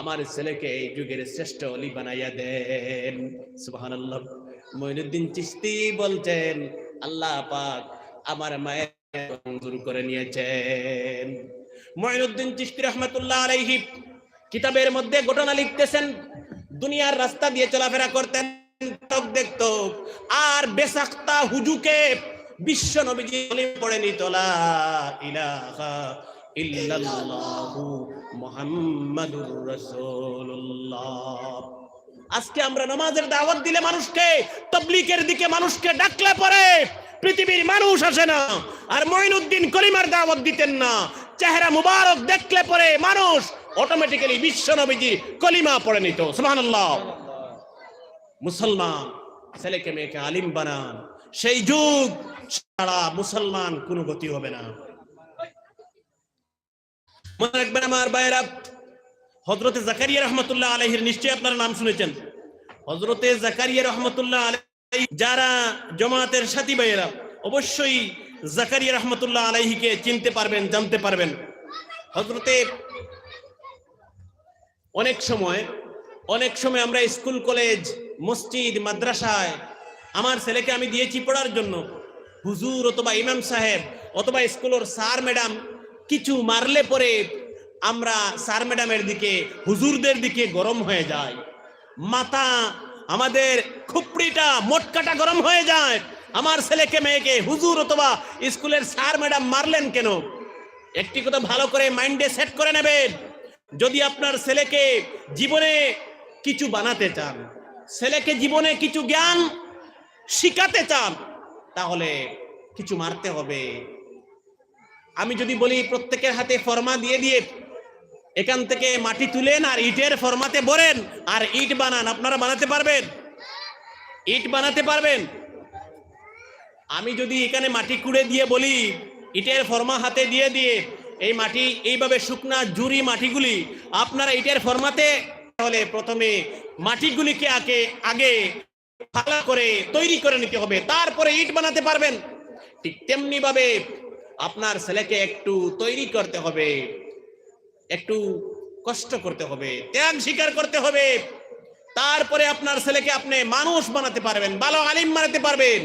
আমার ছেলেকে এই যুগের শ্রেষ্ঠ ওলি বানাইয়া দেন। সুবহানাল্লাহ। মঈনুদ্দিন চিশতি বলছেন, আল্লাহ পাক আমার মায়ের মঞ্জুর করে নিয়েছেন। মঈনুদ্দিন চিশতি রাহমাতুল্লাহ আলাইহি কিতাবের মধ্যে ঘটনা লিখতেছেন, দুনিয়ার রাস্তা দিয়ে চলাফেরা করতেন, দেখতো আর বেসাক্তা হুজুকে বিশ্ব নবীজি পড়ে নিত, লা ইলাহা ইল্লাল্লাহু মুহাম্মাদুর রাসূলুল্লাহ। আজকে আমরা নামাজের দাওয়াত দিলে মানুষকে, তাবলীগের দিকে মানুষকে ডাকলে পরে পৃথিবীর মানুষ আসে না। আর মঈনুদ্দিন কলিমার দাওয়াত দিতেন না, চেহারা মুবারক দেখলে পরে মানুষ অটোমেটিক্যালি বিশ্ব নবীজি কলিমা পড়ে নিত। সুবহানাল্লাহ। মুসলমান ছেলেকে মেয়েকে আলিম বানান, সেই যুগ ছাড়া মুসলমান কোনো গতি হবে না। মনে রাখবেন আমার ভাইরা, হযরতে জাকারিয়া রাহমাতুল্লাহ আলাইহির নিশ্চয়ই আপনারা নাম শুনেছেন। হযরতে জাকারিয়া রাহমাতুল্লাহ আলাইহি, যারা জামাতের সাথী ভাইরা অবশ্যই জাকারিয়া রাহমাতুল্লাহ আলাইহিকে চিনতে পারবেন, জানতে পারবেন। হযরতে অনেক সময় আমরা স্কুল, কলেজ, মসজিদ, মাদ্রাসায় আমার ছেলেকে আমি দিয়েছি পড়ার জন্য। হুজুর অথবা ইমাম সাহেব অথবা স্কুলের স্যার ম্যাডাম কিছু মারলে পরে আমরা স্যার ম্যাডামের দিকে, হুজুরদের দিকে গরম হয়ে যায়, মাথা, আমাদের খুপড়িটা, মোটকাটা গরম হয়ে যায়। আমার ছেলেকে মেয়েকে হুজুর অথবা স্কুলের স্যার ম্যাডাম মারলেন কেন? একটি কথা ভালো করে মাইন্ডে সেট করে নেবেন, যদি আপনার ছেলেকে জীবনে কিছু বানাতে চান, ছেলেকে জীবনে কিছু জ্ঞান শিখাতে চান, তাহলে কিছু মারতে হবে। আমি যদি বলি প্রত্যেকের হাতে ফর্মা দিয়ে দিয়ে এখান থেকে মাটি তুলেন আর ইটের ফর্মাতে ভরেন আর ইট বানান, আপনারা বানাতে পারবেন? ইট বানাতে পারবেন? আমি যদি এখানে মাটি কুড়ে দিয়ে বলি ইটের ফর্মা হাতে দিয়ে দিয়ে এই মাটি এইভাবে শুকনা জুরি মাটিগুলি আপনারা ইটের ফর্মাতে, তাহলে প্রথমে মাটিগুলিকে আগে ভালো করে তৈরি করে নিতে হবে, তারপরে ইট বানাতে পারবেন। ঠিক তেমনি ভাবে আপনার ছেলেকে একটু তৈরি করতে হবে, একটু কষ্ট করতে হবে, ত্যাগ স্বীকার করতে হবে, তারপরে আপনার ছেলেকে আপনি মানুষ বানাতে পারবেন, ভালো আলিম বানাতে পারবেন।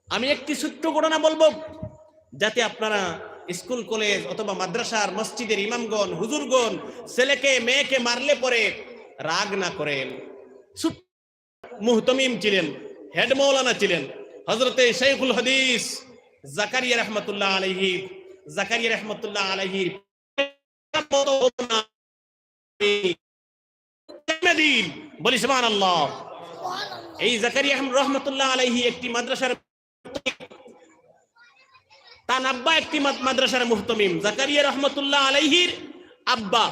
আমি একটি ছোট্ট ঘটনা বলবো, যাতে আপনারা স্কুল, কলেজ অথবা মাদ্রাসার, মসজিদের ইমামগণ, হুজুরগণ ছেলেকে মেয়েকে মারলে পরে রাগ না করেন। মুহতমিম ছিলেন, হেড মৌলানা ছিলেন হযরতে শাইখুল হাদিস জাকারিয়া রাহমাতুল্লাহ আলাইহি। জাকারিয়া রাহমাতুল্লাহ আলাইহির বলি সুবহানাল্লাহ। এই জাকারিয়া রাহমাতুল্লাহ আলাইহি একটি মাদ্রাসার, তার আব্বা একটি মাদ্রাসার মুহতমিম। জাকারিয়া রাহমাতুল্লাহ আলাইহির আব্বা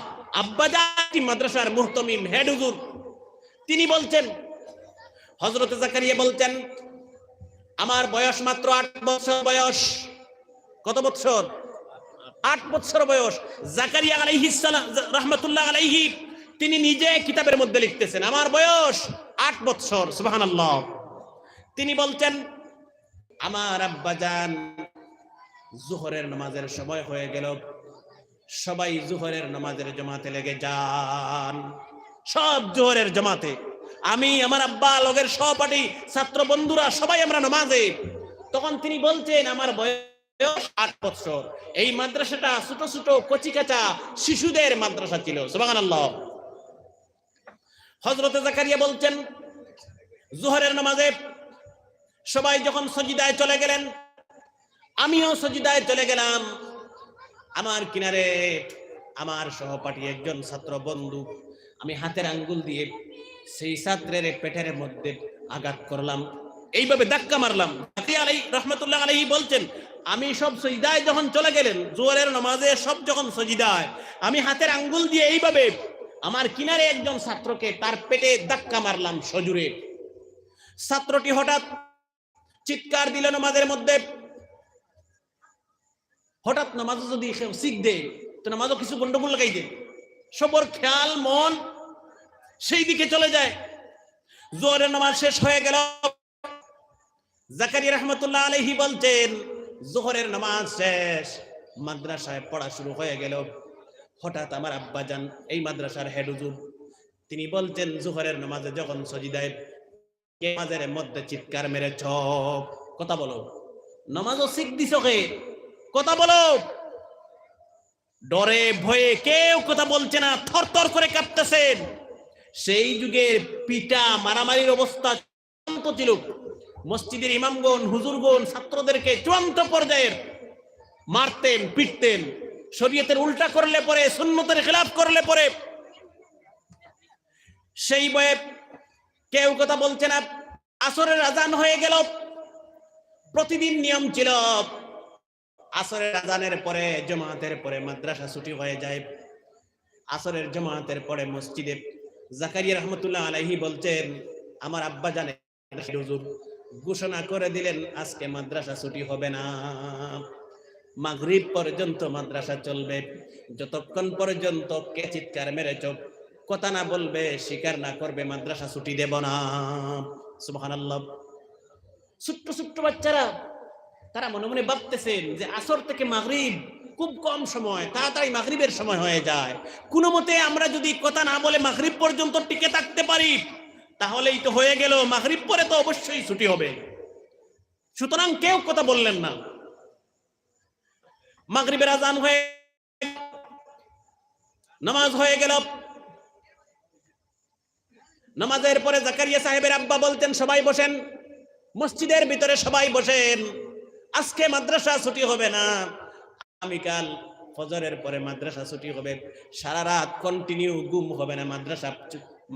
একটি মাদ্রাসার মুহতমিম, হেড হুজুর। তিনি বলছেন, হযরতে জাকারিয়া বলছেন, আমার বয়স মাত্র 8 বছর বয়স। কত বছর? 8 বছর বয়স। জাকারিয়া আলাইহিস সালাম রাহমাতুল্লাহ আলাইহি তিনি নিজে কিতাবের মধ্যে লিখতেছেন, আমার বয়স 8 বছর। সুবহানাল্লাহ। তিনি বলছেন, আমার আব্বাজান জোহরের নামাজের সময় হয়ে গেল, সবাই জোহরের নামাজের জামাতে লেগে যান, সব জোহরের জামাতে। আমি, আমার আব্বা, লগের সহপাঠী ছাত্র বন্ধুরা সবাই আমরা নামাজে। তখন তিনি বলছেন, আমার বয়স 8 বছর। এই মাদ্রাসাটা ছোট ছোট কচিকাঁচা শিশুদের মাদ্রাসা ছিল। সুবহানাল্লাহ। হযরত জাকারিয়া বলছেন, জোহরের নামাজে সবাই যখন সজিদায় চলে গেলেন, আমিও সজিদায় চলে গেলাম। আমার কিনারে আমার সহপাঠী একজন ছাত্র বন্ধু, আমি হাতের আঙ্গুল দিয়ে সেই ছাত্রের পেটের মধ্যে আঘাত করলাম, এইভাবে ধাক্কা মারলাম। রহমতুল্লাহ আলাইহি বলছেন, আমি সব সজিদায় যখন চলে গেলেন, জোহরের নামাজে সব যখন সজিদায়, আমি হাতের আঙ্গুল দিয়ে এইভাবে আমার কিনারে একজন ছাত্রকে তার পেটে ধাক্কা মারলাম সজোরে। ছাত্রটি হঠাৎ চিৎকার দিল নামাজের মধ্যে। হঠাৎ নামাজ যদি শিখ দেয় তো নামাজও কিছু গন্ডগোল লাগাই দেয়, সবর খেয়াল মন সেই দিকে চলে যায়। জোহরের নামাজ শেষ হয়ে গেল। জাকারিয়া রাহমাতুল্লাহ আলাইহি বলছেন, জোহরের নামাজ শেষ, মাদ্রাসায় পড়া শুরু হয়ে গেল। হঠাৎ আমার আব্বাজান, এই মাদ্রাসার হেড হুজুর, তিনি বলছেন, জোহরের নামাজে যখন সজিদায় নামাজের মধ্যে চিৎকার মেরেছ, কথা বলো, নামাজও শিখ দিছ কে, কথা বলো। ডরে ভয়ে কেউ কথা বলছে না, থরথর করে কাঁপতেছেন। সেই যুগের পিটা মারামারির অবস্থা চূড়ান্ত ছিল। মসজিদের ইমামগণ, হুজুরগণ ছাত্রদেরকে চূড়ান্ত পর্যায়ের মারতেন, পিটতেন। শরীয়তের উল্টা করলে পরে, সুন্নতের খেলাফ করলে পরে সেই ভয়ে কেউ কথা বলছে না। আসরের আজান হয়ে গেল। প্রতিদিন নিয়ম ছিল, আসরের আজানের পরে, জামাতের পরে মাদ্রাসা ছুটি হয়ে যায়। আসরের জামাতের পরে মসজিদে জাকারিয়া রহমতুল্লাহ আলাইহি বলছেন, আমার আব্বা জানে হুজুর ঘোষণা করে দিলেন আজকে মাদ্রাসা ছুটি হবে না, মাগরিব পর্যন্ত মাদ্রাসা চলবে। যতক্ষণ পর্যন্ত কে চিৎকার মেরেছ, কথা না বলবে, স্বীকার না করবে, মাদ্রাসা ছুটি দেব না। সুবহানাল্লাহ। ছোট্ট ছোট্ট বাচ্চারা তারা মনে মনে ভাবতেছেন যে আসর থেকে মাগরিব খুব কম সময়, তাড়াতাড়ি মাগরিবের সময় হয়ে যায়। কোনো মতে আমরা যদি কথা না বলে মাগরিব পর্যন্ত টিকে থাকতে পারি, তাহলেই তো হয়ে গেল, মাগরিব পরে তো অবশ্যই ছুটি হবে। সুতরাং কেউ কথা বললেন না। মাগরিবের আজান হয়ে, নামাজ হয়ে গেল। নামাজের পরে জাকারিয়া সাহেবের আব্বা বলতেন, সবাই বসেন, মসজিদের ভিতরে সবাই বসেন, আজকে মাদ্রাসা ছুটি হবে না, আগামীকাল ফজরের পরে মাদ্রাসা ছুটি হবে, সারা রাত কন্টিনিউ ঘুম হবে না,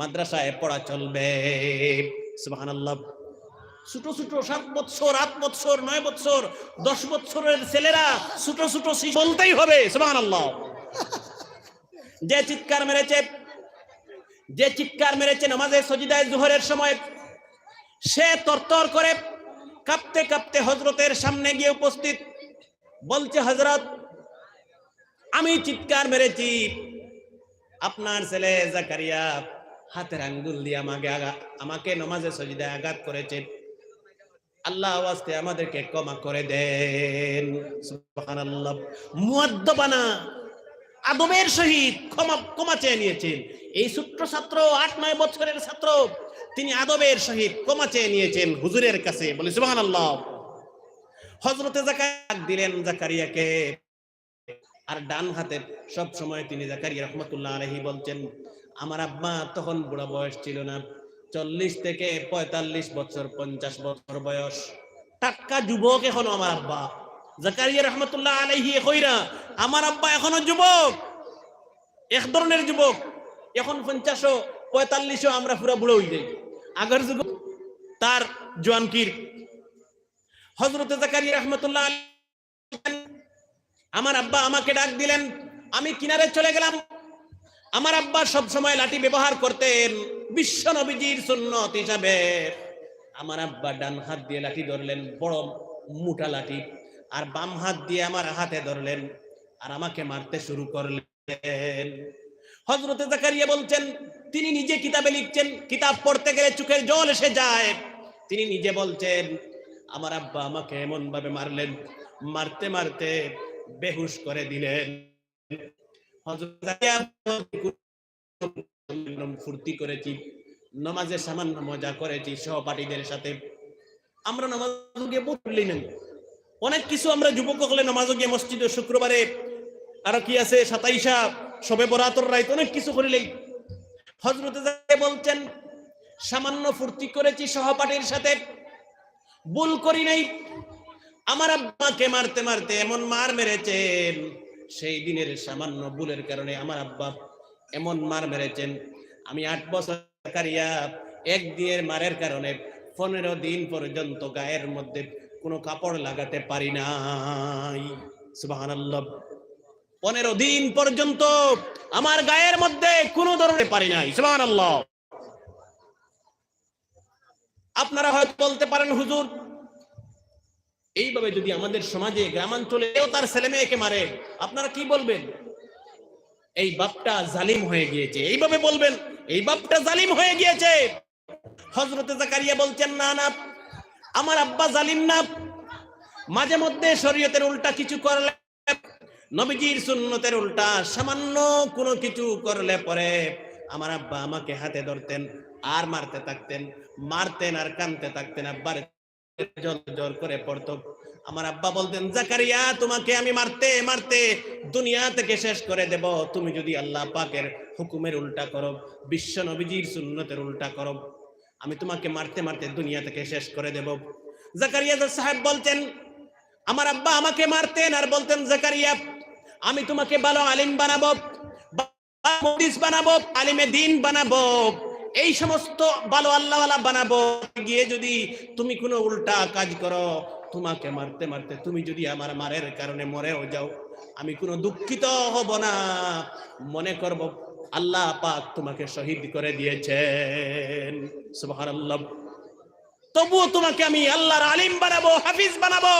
মাদ্রাসায় পড়া চলবে। সুবহানাল্লাহ। ছোট ছোট 7 বছর, 8 বছর, 9 বছর, 10 বছরের ছেলেরা ছোট ছোট বলতেই হবে সুবহানাল্লাহ। যে চিৎকার মেরেছে নামাজে সজিদায় জোহরের সময়, সে তরতর করে কাঁপতে কাঁপতে হযরতের সামনে গিয়ে উপস্থিত, বলছে, হযরত, আমি চিৎকার মেরেছি, আপনার ছেলে জাকারিয়া হাতের আঙ্গুল দিয়ে আমাকে নামাজে সজিদায় আঘাত করেছে, আল্লাহ ওয়াস্তে আমাদেরকে ক্ষমা করে দেন। সুবহানাল্লাহ। মুআদ্দাবানা, আদবের সহিত ক্ষমা চেয়ে নিয়েছেন। এই ছোট্ট ছাত্র, 8-9 বছরের ছাত্র, তিনি আদবের সহিত ক্ষমা চেয়ে নিয়েছেন হুজুরের কাছে। বলি সুবহানাল্লাহ। হযরতে জাকারিয়া দিলেন জাকারিয়াকে, আর ডান হাতে সব সময় তিনি জাকারিয়া রাহমাতুল্লাহ আলাইহি বলছেন, আমার আব্বা তখন বুড়া বয়স ছিল না, 40 থেকে 45 বছর, 50 বছর বয়স, টাটকা যুবক এখনো আমার আব্বা। জাকারিয়া রাহমাতুল্লাহ আলাইহি কইরা, আমার আব্বা এখনো যুবক, এক ধরনের যুবক। এখন 50ও 45ও আমরা পুরো বুড়ো হয়ে যাই, আগের যুগ তার জওয়ানকির। হযরত জাকারিয়া রাহমাতুল্লাহ আলাইহি, আমার আব্বা আমাকে ডাক দিলেন, আমি কিনারে চলে গেলাম। আমার আব্বা সব সময় লাঠি ব্যবহার করতেন, বিশ্ব নবীজির সুন্নত হিসাবে। আমার আব্বা ডান হাত দিয়ে লাঠি ধরলেন, বড় মোটা লাঠি, আর বাম হাত দিয়ে আমার হাতে ধরলেন, আর আমাকে মারতে শুরু করলেন। হযরতে জাকারিয়া বলছেন, তিনি নিজে কিতাবে লিখছেন, কিতাব পড়তে গেলে চোখের জল এসে যায়। তিনি নিজে বলছেন, আমার আব্বা আমাকে এমন ভাবে মারলেন, মারতে মারতে বেহুশ করে দিলেন। ফুর্তি করেছি, নামাজে সামান্য মজা করেছি সহপাঠীদের সাথে। আমরা নামাজ গিয়ে পড়লি না, অনেক কিছু আমরা যুবক হলে নামাজও গিয়ে মসজিদে শুক্রবারে আরো কি আছে 27 শবে বরাতর রাইত অনেক কিছু করিলেই হযরতে বলছেন সামান্য ফুর্তি করেছি সহপাঠীর সাথে, ভুল করি নাই। আমার আব্বাকে মারতে মারতে এমন মার মেরেছেন, সেই দিনের সামান্য ভুলের কারণে আমার আব্বা এমন মার মেরেছেন, আমি 8 বছর কারিয়া একদিনের মারের কারণে 15 দিন পর্যন্ত গায়ের মধ্যে কোনো কাপড় লাগাতে পারি নাই। সুবহানাল্লাহ। 15 দিন পর্যন্ত আমার গায়ের মধ্যে কোনো ধরনের পারি নাই। সুবহানাল্লাহ। আপনারা হয়তো বলতে পারেন হুজুর, এইভাবে যদি আমাদের সমাজে গ্রামাঞ্চলেও তার ছেলে মেয়েকে মারে, আপনারা কি বলবেন? এই বাপটা জালিম হয়ে গিয়েছে, এইভাবে বলবেন এই বাপটা জালিম হয়ে গিয়েছে। হযরতে জাকারিয়া বলছেন না না, আমার আব্বা জালিম না। মাঝে মধ্যে শরীয়তের উল্টা কিছু করলে, নবীজির সুন্নতের উল্টা সামান্য কোনো কিছু করলে পরে আমার আব্বা আমাকে হাতে ধরতেন আর মারতে থাকতেন, মারতেন আর কাঁদতে থাকতেন, আব্বার জোর করে পড়তো। আমার আব্বা বলতেন জাকারিয়া তোমাকে আমি মারতে মারতে দুনিয়া থেকে শেষ করে দেব, তুমি যদি আল্লাহ পাকের হুকুমের উল্টা করো, বিশ্ব নবীজির সুন্নতের উল্টা করো, আমি তোমাকে মারতে মারতে দুনিয়া থেকে শেষ করে দেব। জাকারিয়া সাহেব বলছেন আমার আব্বা আমাকে মারতেন আর বলতেন জাকারিয়া আমি তোমাকে ভালো আলিম বানাবো, মুহাদ্দিস বানাবো, আলিমে দ্বীন বানাবো, এই সমস্ত ভালো আল্লাহওয়ালা বানাবো। গিয়ে যদি তুমি কোনো উল্টা কাজ করো, তোমাকে মারতে মারতে তুমি যদি আমার মারের কারণে মরেও যাও, আমি কোনো দুঃখিত হব না, মনে করব আল্লাহ পাক তোমাকে শহীদ করে দিয়েছেন। সুবহানাল্লাহ। তবুও তোমাকে আমি আল্লাহর আলিম বানাবো, হাফিজ বানাবো,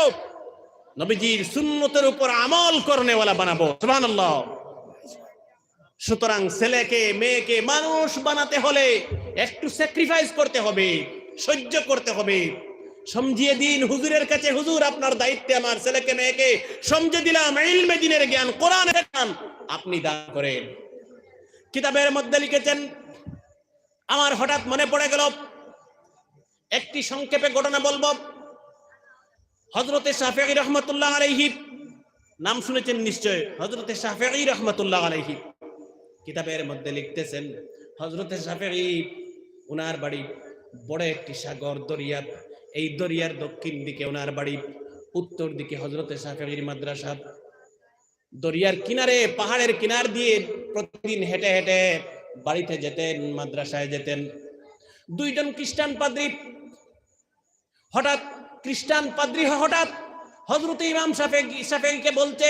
নবীজির সুন্নতের উপর আমল করনেওয়ালা বানাবো। সুবহানাল্লাহ। সুতরাং ছেলেকে মেয়েকে মানুষ বানাতে হলে একটু স্যাক্রিফাইস করতে হবে, সহ্য করতে হবে। সমঝিয়ে দিন হুজুরের কাছে, হুজুর আপনার দায়িত্বে আমার ছেলেকে মেয়েকে সমঝে দিলাম, ইলমে দ্বীনের জ্ঞান, কোরআনের জ্ঞান আপনি দান করেন। কিতাবের মধ্যে লিখেছেন, আমার হঠাৎ মনে পড়ে গেল, একটি সংক্ষেপে ঘটনা বলবো। হযরতে শাফিঈ রাহমাতুল্লাহ আলাইহি, নাম শুনেছেন নিশ্চয়, হযরতে শাফিঈ রাহমাতুল্লাহ আলাইহি কিতাবের মধ্যে লিখতেছেন, হযরতে শাফিঈ ওনার বাড়ি বড় একটি সাগর, দরিয়া, এই দরিয়ার দক্ষিণ দিকে ওনার বাড়ি, উত্তর দিকে হযরতে শাফিঈর মাদ্রাসা। দরিয়ার কিনারে পাহাড়ের কিনার দিয়ে প্রতিদিন হেঁটে হেঁটে বাড়িতে যেতেন, মাদ্রাসায় যেতেন। দুইজন খ্রিস্টান পাদ্রী হঠাৎ হযরতে ইমাম শাফিঈকে বলছে,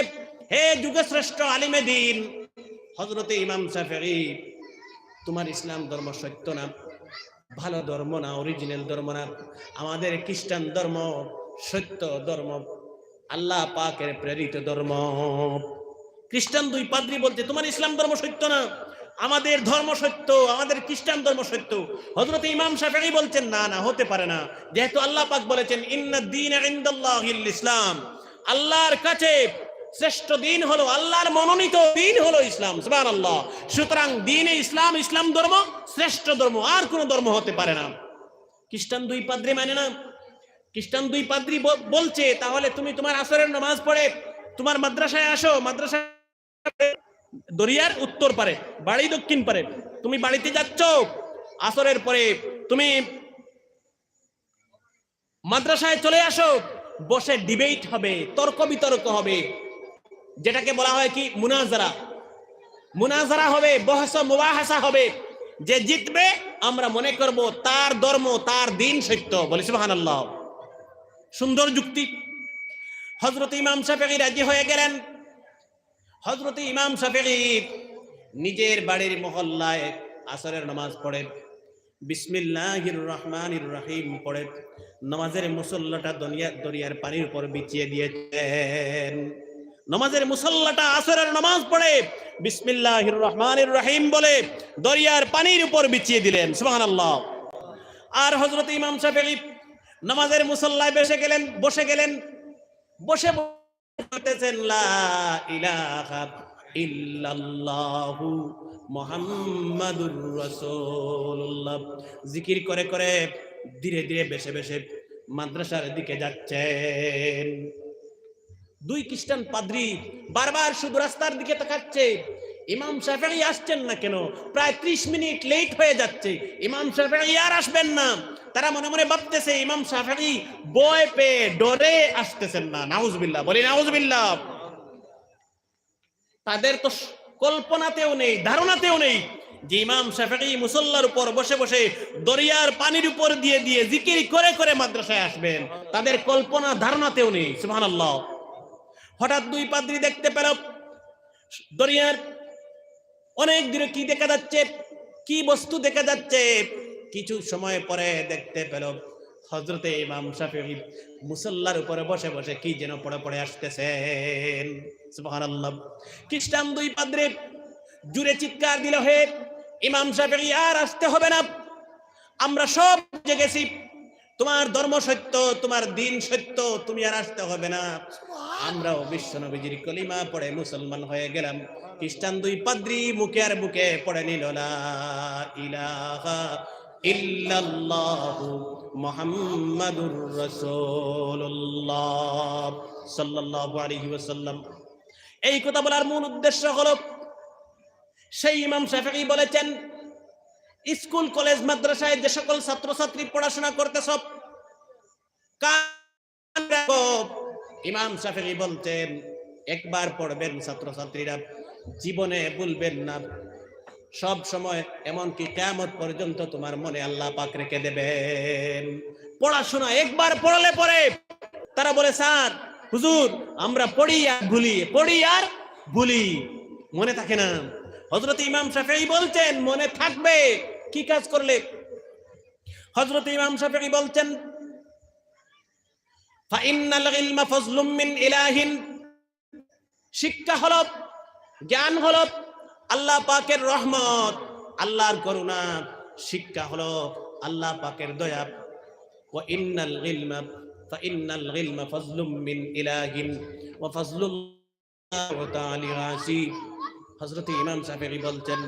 হে যুগশ্রেষ্ঠ আলিমে দ্বীন হযরতে ইমাম শাফিঈ, তোমার ইসলাম ধর্ম সত্য না, ভালো ধর্ম না, অরিজিনাল ধর্ম না, আমাদের খ্রিস্টান ধর্ম সত্য ধর্ম, আল্লাহ পাকের প্রেরিত ধর্ম। খ্রিস্টান দুই পাদ্রী বলতে তোমার ইসলাম ধর্ম সত্য না, আমাদের ধর্ম সত্য, আমাদের খ্রিস্টান ধর্ম সত্য। হযরতে ইমাম শাফিঈ বলছেন না না, হতে পারে না, যেহেতু আল্লাহ পাক বলেছেন ইন্নাদ দীনা ইনদাল্লাহিল ইসলাম, আল্লাহর কাছে শ্রেষ্ঠ দিন হলো, আল্লাহর মনোনীত দিন হলো ইসলাম। সুবহানাল্লাহ। সুতরাং দ্বীনে ইসলাম, ইসলাম ধর্ম শ্রেষ্ঠ ধর্ম, আর কোন ধর্ম হতে পারে না। খ্রিস্টান দুই পাদ্রী মানে না, খ্রিস্টান দুই পাদ্রী বলছে তাহলে তুমি তোমার আসরের নামাজ পড়ে তোমার মাদ্রাসায় আসো, মাদ্রাসা দরিয়ার উত্তর পারে, বাড়ি দক্ষিণ পারে, তুমি বাড়িতে যাচ্ছ, আসরের পরে তুমি মাদ্রাসায় চলে আসো, বসে ডিবেট হবে, তর্ক বিতর্ক হবে, যেটাকে বলা হয় কি মুনাজারা হবে, বহস মুবাহাসা হবে। যে জিতবে আমরা মনে করব তার ধর্ম, তার দ্বীন সত্য। বলি সুবহানাল্লাহ। সুন্দর যুক্তি। হযরত ইমাম শাফিঈ রাজি হয়ে গেলেন। হযরত ইমাম শাফিঈ নিজের বাড়ির মহল্লায় আসরের নামাজ পড়ে, বিসমিল্লাহির রহমানির রহিম পড়ে নামাজের মুসল্লাটা দরিয়ার পানির উপর বিছিয়ে দিয়েছেন। নামাজের মুসল্লাটা আসরের নামাজ পড়ে বিসমিল্লাহির রহমানির রহিম বলে দরিয়ার পানির উপর বিছিয়ে দিলেন। সুবহানাল্লাহ। আর হযরত ইমাম শাফিঈ নামাজের মুসল্লায় বসে গেলেন, বসে বলতেছেন লা ইলাহা ইল্লাল্লাহু মুহাম্মাদুর রাসূলুল্লাহ, জিকির করে করে ধীরে ধীরে বেশে বেশে মাদ্রাসার দিকে যাচ্ছেন। দুই খ্রিস্টান পাদ্রী বারবার শুধু রাস্তার দিকে তাকাচ্ছে, ইমাম শাফিঈ আসছেন না কেন? প্রায় 30 মিনিট লেট হয়ে যাচ্ছে, ইমাম শাফিঈ আর আসবেন না। তারা মনে মনে ভাবতেছে ইমাম শাফিঈ ভয় পেয়ে ডরে আসতেছেন না। নাউজুবিল্লাহ, বলি নাউজুবিল্লাহ। তাদের তো কল্পনাতেও নেই, ধারণাতেও নেই যে ইমাম শাফিঈ মুসল্লার উপর বসে বসে দরিয়ার পানির উপর দিয়ে দিয়ে জিকির করে করে মাদ্রাসায় আসবেন। তাদের কল্পনা ধারণাতেও নেই। সুবহানাল্লাহ। হঠাৎ দুই পাদ্রী দেখতে পেল দরিয়ার অনেক দূরে কি দেখা যাচ্ছে, কি বস্তু দেখা যাচ্ছে। কিছু সময় পরে দেখতে পেল হযরতে ইমাম শাফিঈ মুসল্লার উপরে বসে বসে কি যেন পড়ে পড়ে আসতেছেন। সুবহানাল্লাহ। খ্রিস্টান দুই পাদ্রী জুড়ে চিৎকার দিল, হে ইমাম শাফিঈ, আর আসতে হবে না, আমরা সব বুঝে গেছি, তোমার ধর্ম সত্য, তোমার দিন সত্য, তুমি আর আসতে হবে না। আমরাও বিশ্ব নবীজির কলিমা পড়ে মুসলমান হয়ে গেলাম। খ্রিস্টান দুই পাদ্রী মুখে আর বুকে পড়ে নিল লা ইলাহা ইল্লাল্লাহু মুহাম্মাদুর রাসূলুল্লাহ সাল্লাল্লাহু আলাইহি ওয়াসাল্লাম। এই কথা বলার মূল উদ্দেশ্য হলো, সেই ইমাম শাফিঈ বলেছেন, স্কুল কলেজ মাদ্রাসায় যে সকল ছাত্রছাত্রী পড়াশোনা করতেছ, কান রাখো। ইমাম শাফিঈ বলছেন, একবার পড়বেন ছাত্রছাত্রীরা, জীবনে ভুলবেন না, সব সময়, এমনকি কিয়ামত পর্যন্ত তোমার মনে আল্লাহ পাক রেখে দেবেন। পড়াশোনা একবার পড়লে পরে তারা বলে, স্যার হুজুর আমরা পড়ি আর ভুলি, পড়ি আর ভুলি, মনে থাকে না। হযরত ইমাম শাফিঈ বলছেন মনে থাকবে কি কাজ করলে। হযরত ইমাম শাফিঈ বলছেন, ফাইন্নাল ইলমা ফাজলুম মিন ইলাহিন, শিক্ষা হলো, জ্ঞান হলো আল্লাহ পাকের রহমত, আল্লাহর করুণা। শিক্ষা হলো আল্লাহ পাকের দয়া। ওয়া ইন্নাল ইলমা ফাইন্নাল ইলমা ফাজলুম মিন ইলাহিন ওয়া ফাজলুল্লাহি তাআলা আসি। হযরত ইমাম শাফিঈ বলছেন,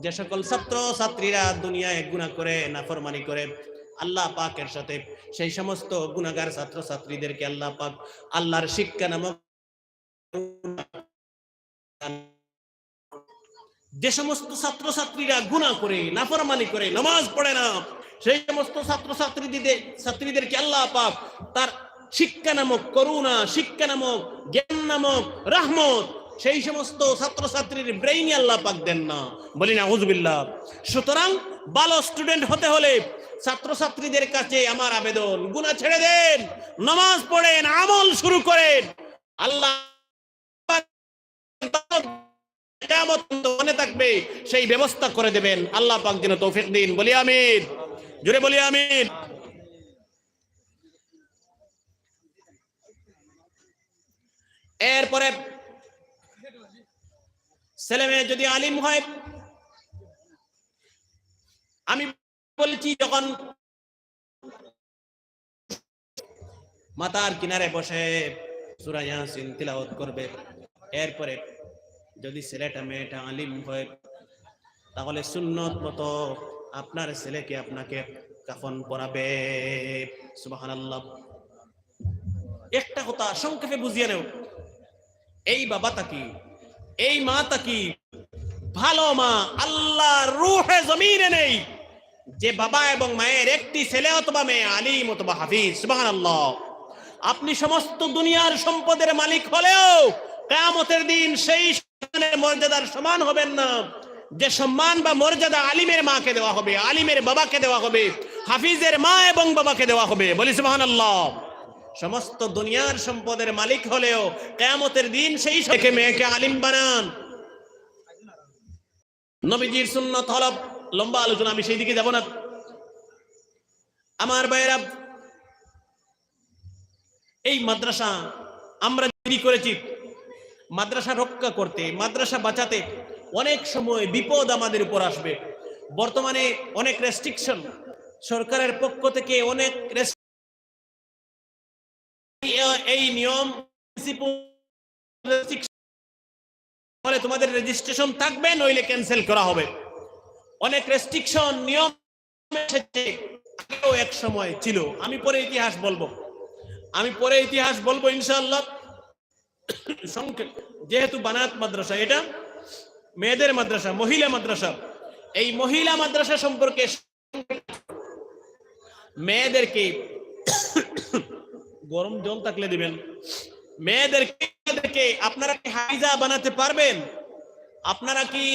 যে সকল ছাত্র ছাত্রীরা দুনিয়ায় গুনাহ করে, নাফরমানি করে আল্লাহ পাকের সাথে, সেই সমস্ত গুনাহগার ছাত্র ছাত্রীদেরকে আল্লাহ পাক আল্লাহর শিক্ষা নামক, যে সমস্ত ছাত্র ছাত্রীরা গুনাহ করে, নাফরমানি করে, নামাজ পড়ে না, সেই সমস্ত ছাত্র ছাত্রীদেরকে আল্লাহ পাক তার শিক্ষা নামক করুণা, শিক্ষা নামক জ্ঞান নামক রহমত, সেই সমস্ত ছাত্র ছাত্রীর ব্রেইনে আল্লাহ পাক দেন না। বলি না আউযুবিল্লাহ। সুতরাং ভালো স্টুডেন্ট হতে হলে ছাত্র ছাত্রীদের কাছে আমার আবেদন, গুনাহ ছেড়ে দেন, নামাজ পড়েন, আমল শুরু করেন। আল্লাহ কিয়ামত মনে থাকবে, সেই ব্যবস্থা করে দেবেন। আল্লাহ পাক যেন তৌফিক দিন। বলি আমিন, জোরে বলি আমিন। এরপরে ছেলে মেয়ে যদি আলিম হয়, আমি বলছি যখন মাতার কিনারে বসে সূরা ইয়াসিন তিলাওয়াত করবে, এরপরে যদি ছেলেটা মেয়েটা আলিম হয়, তাহলে সুন্নত মতো আপনার ছেলেকে আপনাকে কাফন পরাবে। সুবহানাল্লাহ। একটা কথা সংক্ষেপে বুঝিয়ে নেও, এই বাবা তাকি, এই মা তাকি, ভালো মা আল্লাহর রূহে জমিনে নেই যে বাবা এবং মায়ের একটি ছেলে অথবা মেয়ে আলিম অথবা হাফিজ। সুবহানাল্লাহ। আপনি সমস্ত দুনিয়ার সম্পদের মালিক হলেও কিয়ামতের দিন সেই সম্মানের মর্যাদার সমান হবেন না যে সম্মান বা মর্যাদা আলিমের মাকে দেওয়া হবে, আলিমের বাবাকে দেওয়া হবে, হাফিজের মা এবং বাবাকে দেওয়া হবে। বলি সুবহানাল্লাহ। সমস্ত দুনিয়ার সম্পদের মালিক হলেও কিয়ামতের দিন সেই ছেলে মেয়েকে আলিম বানান। নবীজির সুন্নাত হলো, লম্বা আলোচনা, আমি সেই দিকে যাব না। আমার ভাইয়েরা, এই মাদ্রাসা আমরা তৈরি করেছি মাদ্রাসা রক্ষা করতে, মাদ্রাসা বাঁচাতে। অনেক সময় বিপদ আমাদের উপর আসবে। বর্তমানে অনেক রেস্ট্রিকশন সরকারের পক্ষ থেকে, অনেক এই নিয়ম বলে তোমাদের রেজিস্ট্রেশন থাকবে, নইলে ক্যান্সেল করা হবে। অনেক রেস্ট্রিকশন নিয়ম এসেছে, আগেও এক সময় ছিল। আমি পরে ইতিহাস বলবো, ইনশাআল্লাহ। যেহেতু বানাত মাদ্রাসা, এটা মেয়েদের মাদ্রাসা, মহিলা মাদ্রাসা, এই মহিলা মাদ্রাসা সম্পর্কে মেয়েদেরকে গরম জল থাকলে দিবেন। মেয়েদেরকে আপনারা কি হাফিজা বানাতে পারবেন? আপনারা কি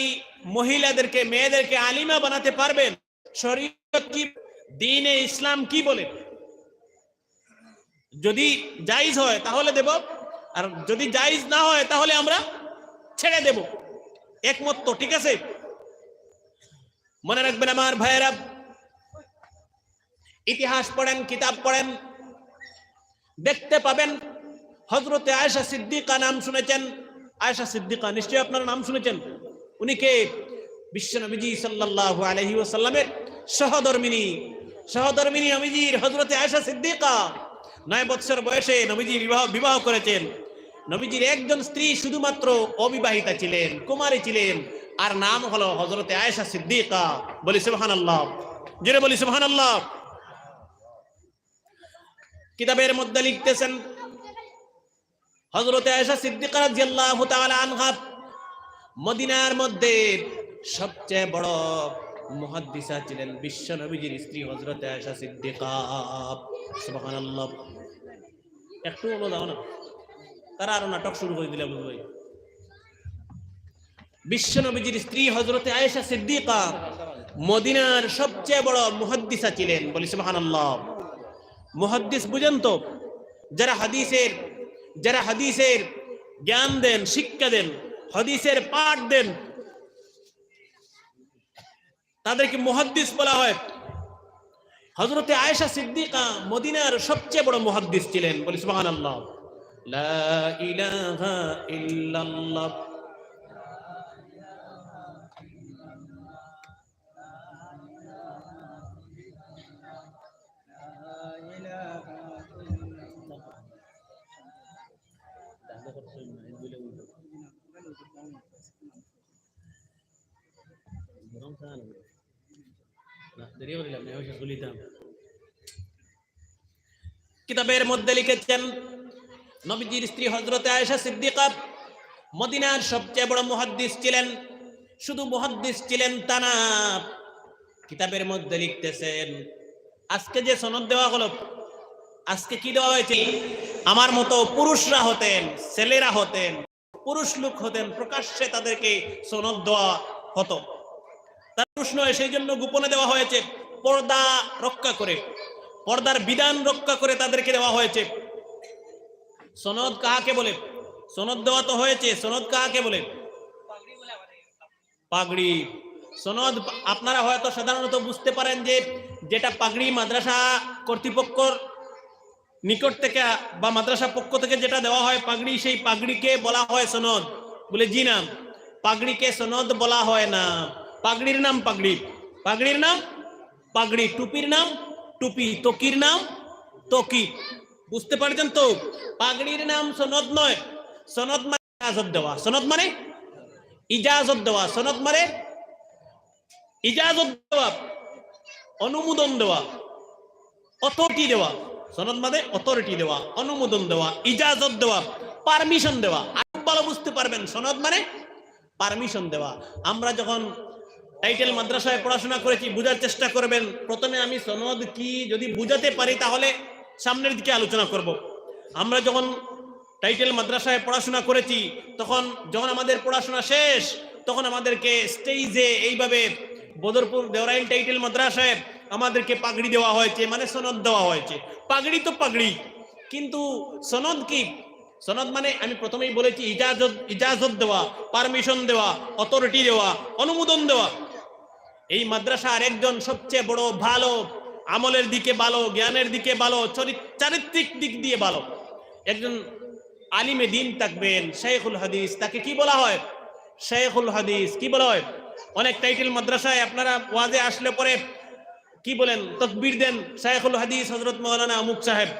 মহিলাদেরকে, মেয়েদেরকে আলিমা বানাতে পারবেন? শরীয়ত কি, দ্বীনে ইসলাম কি বলে? যদি জায়েজ হয় তাহলে দেব, আর যদি জায়েজ না হয় তাহলে আমরা ছেড়ে দেব। একমত তো? ঠিক আছে, মনে রাখবেন আমার ভাইয়েরা, ইতিহাস পড়েন, কিতাব পড়েন, দেখতে পাবেন হযরতে আয়েশা সিদ্দিকা নাম শুনেছেন? আয়েশা সিদ্দিকা নিশ্চয়ই আপনারা নাম শুনেছেন। উনি কে? বিশ্বনবীজি সাল্লাল্লাহু আলাইহি ওয়াসাল্লামের সহধর্মিনী নবীজির হযরতে আয়েশা সিদ্দিকা 9 বছর বয়সে নবীজি বিবাহ করেছেন। নবীজির একজন স্ত্রী শুধুমাত্র অবিবাহিতা ছিলেন, কুমারী ছিলেন, আর নাম হলো হযরতে আয়েশা সিদ্দিকা। বলি সুবহানাল্লাহ, জোরে বলি সুবহানাল্লাহ। কিতাবের মধ্যে লিখতেছেন হযরতে আয়েশা সিদ্দিকা রাদিয়াল্লাহু তাআলা আনহা মদিনার মধ্যে সবচেয়ে বড় মুহাদ্দিসা ছিলেন। বিশ্ব নবীজির স্ত্রী হযরতে আয়েশা সিদ্দিকা। সুবহানাল্লাহ। একটু বলো দাও না, তারা আরো নাটক শুরু করে দিলে বুঝবে। বিশ্ব নবীজির স্ত্রী হযরতে আয়েশা সিদ্দিকা মদিনার সবচেয়ে বড় মুহাদ্দিসা ছিলেন। বলি সুবহানাল্লাহ। মুহাদ্দিস বুঝেন তো? যারা হাদিসের জ্ঞান দেন, শিক্ষা দেন, হাদিসের পাঠ দেন, তাদেরকে মুহাদ্দিস বলা হয়। হযরতে আয়েশা সিদ্দিকা মদিনার সবচেয়ে বড় মুহাদ্দিস ছিলেন। বলি সুবহানাল্লাহ। লা ইলাহা ইল্লাল্লাহ। কিতাবের মধ্যে লিখেছেন নবীজির স্ত্রী হযরতে আয়েশা সিদ্দিকা মদিনার সবচেয়ে বড় মুহাদ্দিস ছিলেন। শুধু মুহাদ্দিস ছিলেন তা না, কিতাবের মধ্যে লিখতেছেন আজকে যে সনদ দেওয়া হলো, আজকে কি দেওয়া হয়েছে? আমার মতো পুরুষরা হতেন, ছেলেরা হতেন, পুরুষ লোক হতেন, প্রকাশ্যে তাদেরকে সনদ দেওয়া হতো। তার প্রশ্ন সেই জন্য গোপনে দেওয়া হয়েছে, পর্দা রক্ষা করে, পর্দার বিধান রক্ষা করে তাদেরকে দেওয়া হয়েছে। সনদ কাকে বলে? সনদ দেওয়া তো হয়েছে, সনদ কাকে বলে? পাগড়ি। সনদ আপনারা হয়তো সাধারণত বুঝতে পারেন যে যেটা পাগড়ি মাদ্রাসা কর্তৃপক্ষর নিকট থেকে বা মাদ্রাসা পক্ষ থেকে যেটা দেওয়া হয় পাগড়ি, সেই পাগড়িকে বলা হয় সনদ। বলে জি না, পাগড়িকে সনদ বলা হয় না। পাগড়ির নাম পাগড়ি, পাগড়ির নাম পাগড়ি, টুপির নাম টুপি, তকির নাম তকি। বুঝতে পারছেন তো? পাগড়ির নাম সনদ নয়। সনদ মানে ইজাজত দেওয়া, সনদ মানে ইজাজত দেওয়া, সনদ মানে ইজাজত দেওয়া, অনুমোদন দেওয়া, অথরিটি দেওয়া। সনদ মানে অথরিটি দেওয়া, অনুমোদন দেওয়া, ইজাজত দেওয়া, পারমিশন দেওয়া। আরো ভালো বুঝতে পারবেন, সনদ মানে পারমিশন দেওয়া। আমরা যখন টাইটেল মাদ্রাসায় পড়াশোনা করেছি, বুঝার চেষ্টা করবেন। প্রথমে আমি সনদ কি যদি বুঝাতে পারি তাহলে সামনের দিকে আলোচনা করব। আমরা যখন টাইটেল মাদ্রাসায় পড়াশোনা করেছি, তখন যখন আমাদের পড়াশোনা শেষ, তখন আমাদেরকে স্টেজে এইভাবে বদরপুর দেওরাইল টাইটেল মাদ্রাসায় আমাদেরকে পাগড়ি দেওয়া হয়েছে, মানে সনদ দেওয়া হয়েছে। পাগড়ি তো পাগড়ি, কিন্তু সনদ কি? সনদ মানে আমি প্রথমেই বলেছি ইজাজত দেওয়া, পারমিশন দেওয়া, অথরিটি দেওয়া, অনুমোদন দেওয়া। এই মাদ্রাসার একজন সবচেয়ে বড় ভালো, আমলের দিকে ভালো, জ্ঞানের দিকে ভালো, চারিত্রিক দিক দিয়ে ভালো একজন আলিমে দ্বীন থাকবেন, শাইখুল হাদিস। তাকে কি বলা হয়? শাইখুল হাদিস। কি বলা হয়? অনেক টাইটেল মাদ্রাসায় আপনারা ওয়াজে আসলে পরে কি বলেন? তাকবীর দেন, শাইখুল হাদিস হযরত মাওলানা অমুক সাহেব,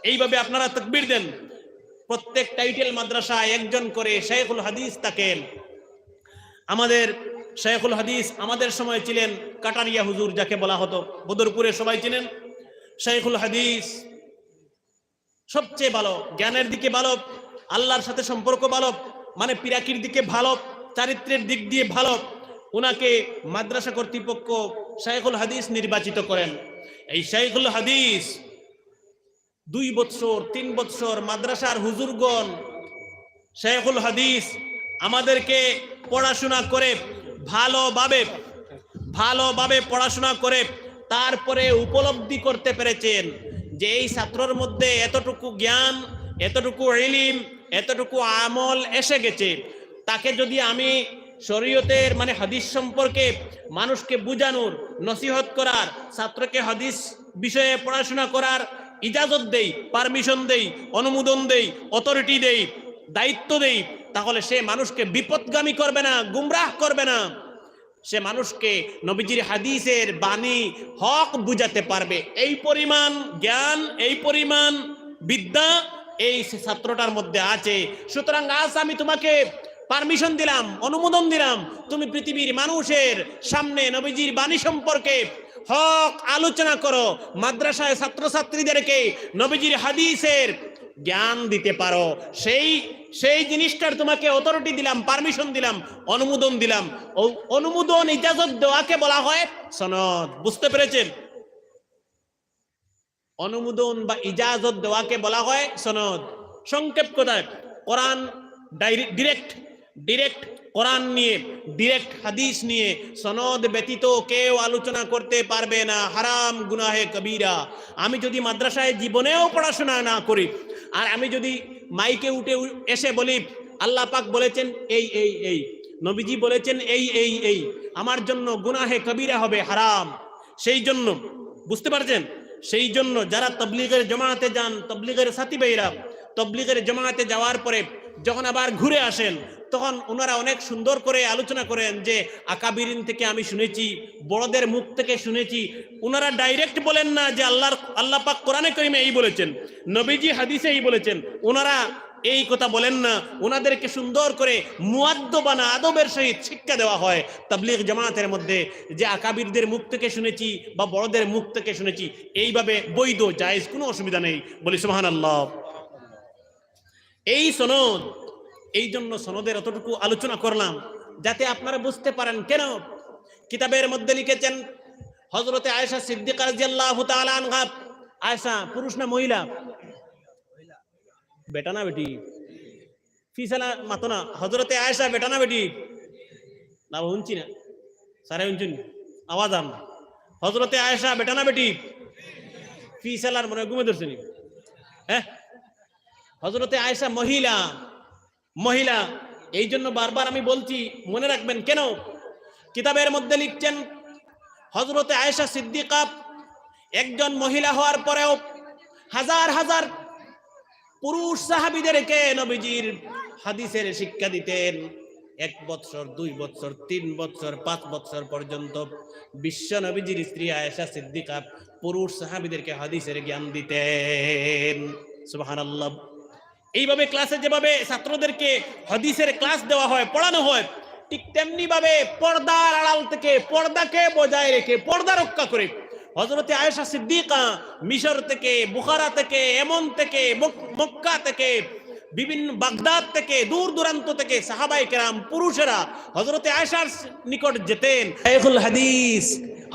এইভাবে আপনারা তাকবীর দেন। প্রত্যেক টাইটেল মাদ্রাসায় একজন করে শাইখুল হাদিস থাকেন। আমাদের শাইখুল হাদিস আমাদের সময় ছিলেন কাটারিয়া হুজুর, যাকে বলা হতো, বদরপুরে সবাই চিনেন। শাইখুল হাদিস সবচেয়ে ভালো, জ্ঞানের দিকে ভালো, আল্লাহর সাথে সম্পর্ক ভালো, মানে পিরাকির দিকে ভালো, চারিত্রের দিক দিয়ে ভালো, ওনাকে মাদ্রাসা কর্তৃপক্ষ শাইখুল হাদিস নির্বাচিত করেন। এই শাইখুল হাদিস 2 বছর 3 বছর মাদ্রাসার হুজুরগণ শাইখুল হাদিস আমাদেরকে পড়াশোনা করে ভালোভাবে পড়াশোনা করে তারপরে উপলব্ধি করতে পেরেছেন যে এই ছাত্রর মধ্যে এতটুকু জ্ঞান, এতটুকু ইলম, এতটুকু আমল এসে গেছে, তাকে যদি আমি শরীয়তের মানে হাদিস সম্পর্কে মানুষকে বুঝানোর, নসিহত করার, ছাত্রকে হাদিস বিষয়ে পড়াশোনা করার ইজাজত দেই, পারমিশন দেই, অনুমোদন দেই, অথরিটি দেই, দায়িত্ব দেই, তাহলে সে মানুষকে বিপদগামী করবে না, গুমরাহ করবে না, সে মানুষকে নবীজির হাদিসের বাণী হক বুঝাতে পারবে। এই পরিমাণ জ্ঞান, এই পরিমাণ বিদ্যা এই ছাত্রটার মধ্যে আছে। সুতরাং আজ আমি তোমাকে পারমিশন দিলাম, অনুমোদন দিলাম, তুমি পৃথিবীর মানুষের সামনে নবীজির বাণী সম্পর্কে হক আলোচনা করো, মাদ্রাসায় ছাত্রছাত্রীদেরকে নবীজির হাদিসের জ্ঞান দিতে পারো। সেই জিনিসটার তোমাকে অথরিটি দিলাম, পারমিশন দিলাম, অনুমোদন দিলাম। অনুমোদন, ইজাজত দেওয়াকে বলা হয় সনদ। বুঝতে পেরেছেন? অনুমোদন বা ইজাজত দেওয়াকে বলা হয় সনদ। সংক্ষেপ কথায় কোরআন ডিরেক্ট কোরআন নিয়ে, ডিরেক্ট হাদিস নিয়ে সনদ ব্যতীত কেউ আলোচনা করতে পারবে না, হারাম, গুনাহে কবিরা। আমি যদি মাদ্রাসায় জীবনেও পড়াশোনা না করি, আর আমি যদি মাইকে উঠে এসে বলি আল্লাহ পাক বলেছেন এই এই এই, নবীজি বলেছেন এই এই এই, আমার জন্য গুনাহে কবিরা হবে, হারাম। সেই জন্য বুঝতে পারছেন, সেই জন্য যারা তবলিগের জামাতে যান, তবলিগের সাথী ভাইরা তবলিগের জামাতে যাওয়ার পরে যখন আবার ঘুরে আসেন, তখন ওনারা অনেক সুন্দর করে আলোচনা করেন যে আকাবিরিন থেকে আমি শুনেছি, বড়দের মুখ থেকে শুনেছি। ওনারা ডাইরেক্ট বলেন না যে আল্লাহ পাক কোরআনে কারিমে এই বলেছেন, নবীজি হাদিসে এই বলেছেন। ওনারা এই কথা বলেন না, ওনাদেরকে সুন্দর করে মুআদ্দবানা আদবের সহিত শিক্ষা দেওয়া হয় তাবলীগ জামাতের মধ্যে, যে আকাবিরদের মুখ থেকে শুনেছি বা বড়দের মুখ থেকে শুনেছি। এইভাবে বৈধ, জায়েজ, কোনো অসুবিধা নেই। বলি সুবহানাল্লাহ। এই সনদ, এই জন্য সনদের অতটুকু আলোচনা করলাম যাতে আপনারা বুঝতে পারেন। কেন কিতাবের মধ্যে লিখেছেন হযরতে আয়েশা সিদ্দিকা রাদিয়াল্লাহু তাআলা আনহা, আয়েশা পুরুষ না মহিলা? বেটা না বেটি? ফিসালা মাতো না, হযরতে আয়েশা বেটা না বেটি? না শুনছি না, সারে শুনছেন আওয়াজ আম। হযরতে আয়েশা বেটা না বেটি? ফিসালার মনে ঘুমে ধরছেন? হ্যাঁ, হযরতে আয়েশা মহিলা। এই জন্য বারবার আমি বলছি, মনে রাখবেন। কেন কিতাবের মধ্যে লিখছেন হযরতে আয়েশা সিদ্দিকা একজন মহিলা হওয়ার পরেও হাজার হাজার পুরুষ সাহাবীদেরকে নবীজির হাদিসের শিক্ষা দিতেন। 1 বছর, 2 বছর, 3 বছর, 5 বছর পর্যন্ত বিশ্ব নবীজির স্ত্রী আয়েশা সিদ্দিকা পুরুষ সাহাবীদেরকে হাদিসের জ্ঞান দিতেন। সুবহানাল্লাহ। এইভাবে ক্লাসে যেভাবে ছাত্রদেরকে হাদিসের ক্লাস দেওয়া হয়, পড়ানো হয়, ঠিক তেমনি ভাবে পর্দার আড়াল থেকে পর্দাকে বজায় রেখে, পর্দা রক্ষা করে হযরতে আয়েশা সিদ্দিকা মিশর থেকে, বুখারা থেকে, এমন থেকে, মক্কা থেকে, বিভিন্ন বাগদাদ থেকে, দূর দূরান্ত থেকে সাহাবায়ে কেরাম পুরুষেরা হযরতে আয়েশার নিকট যেতেন। শাইখুল হাদিস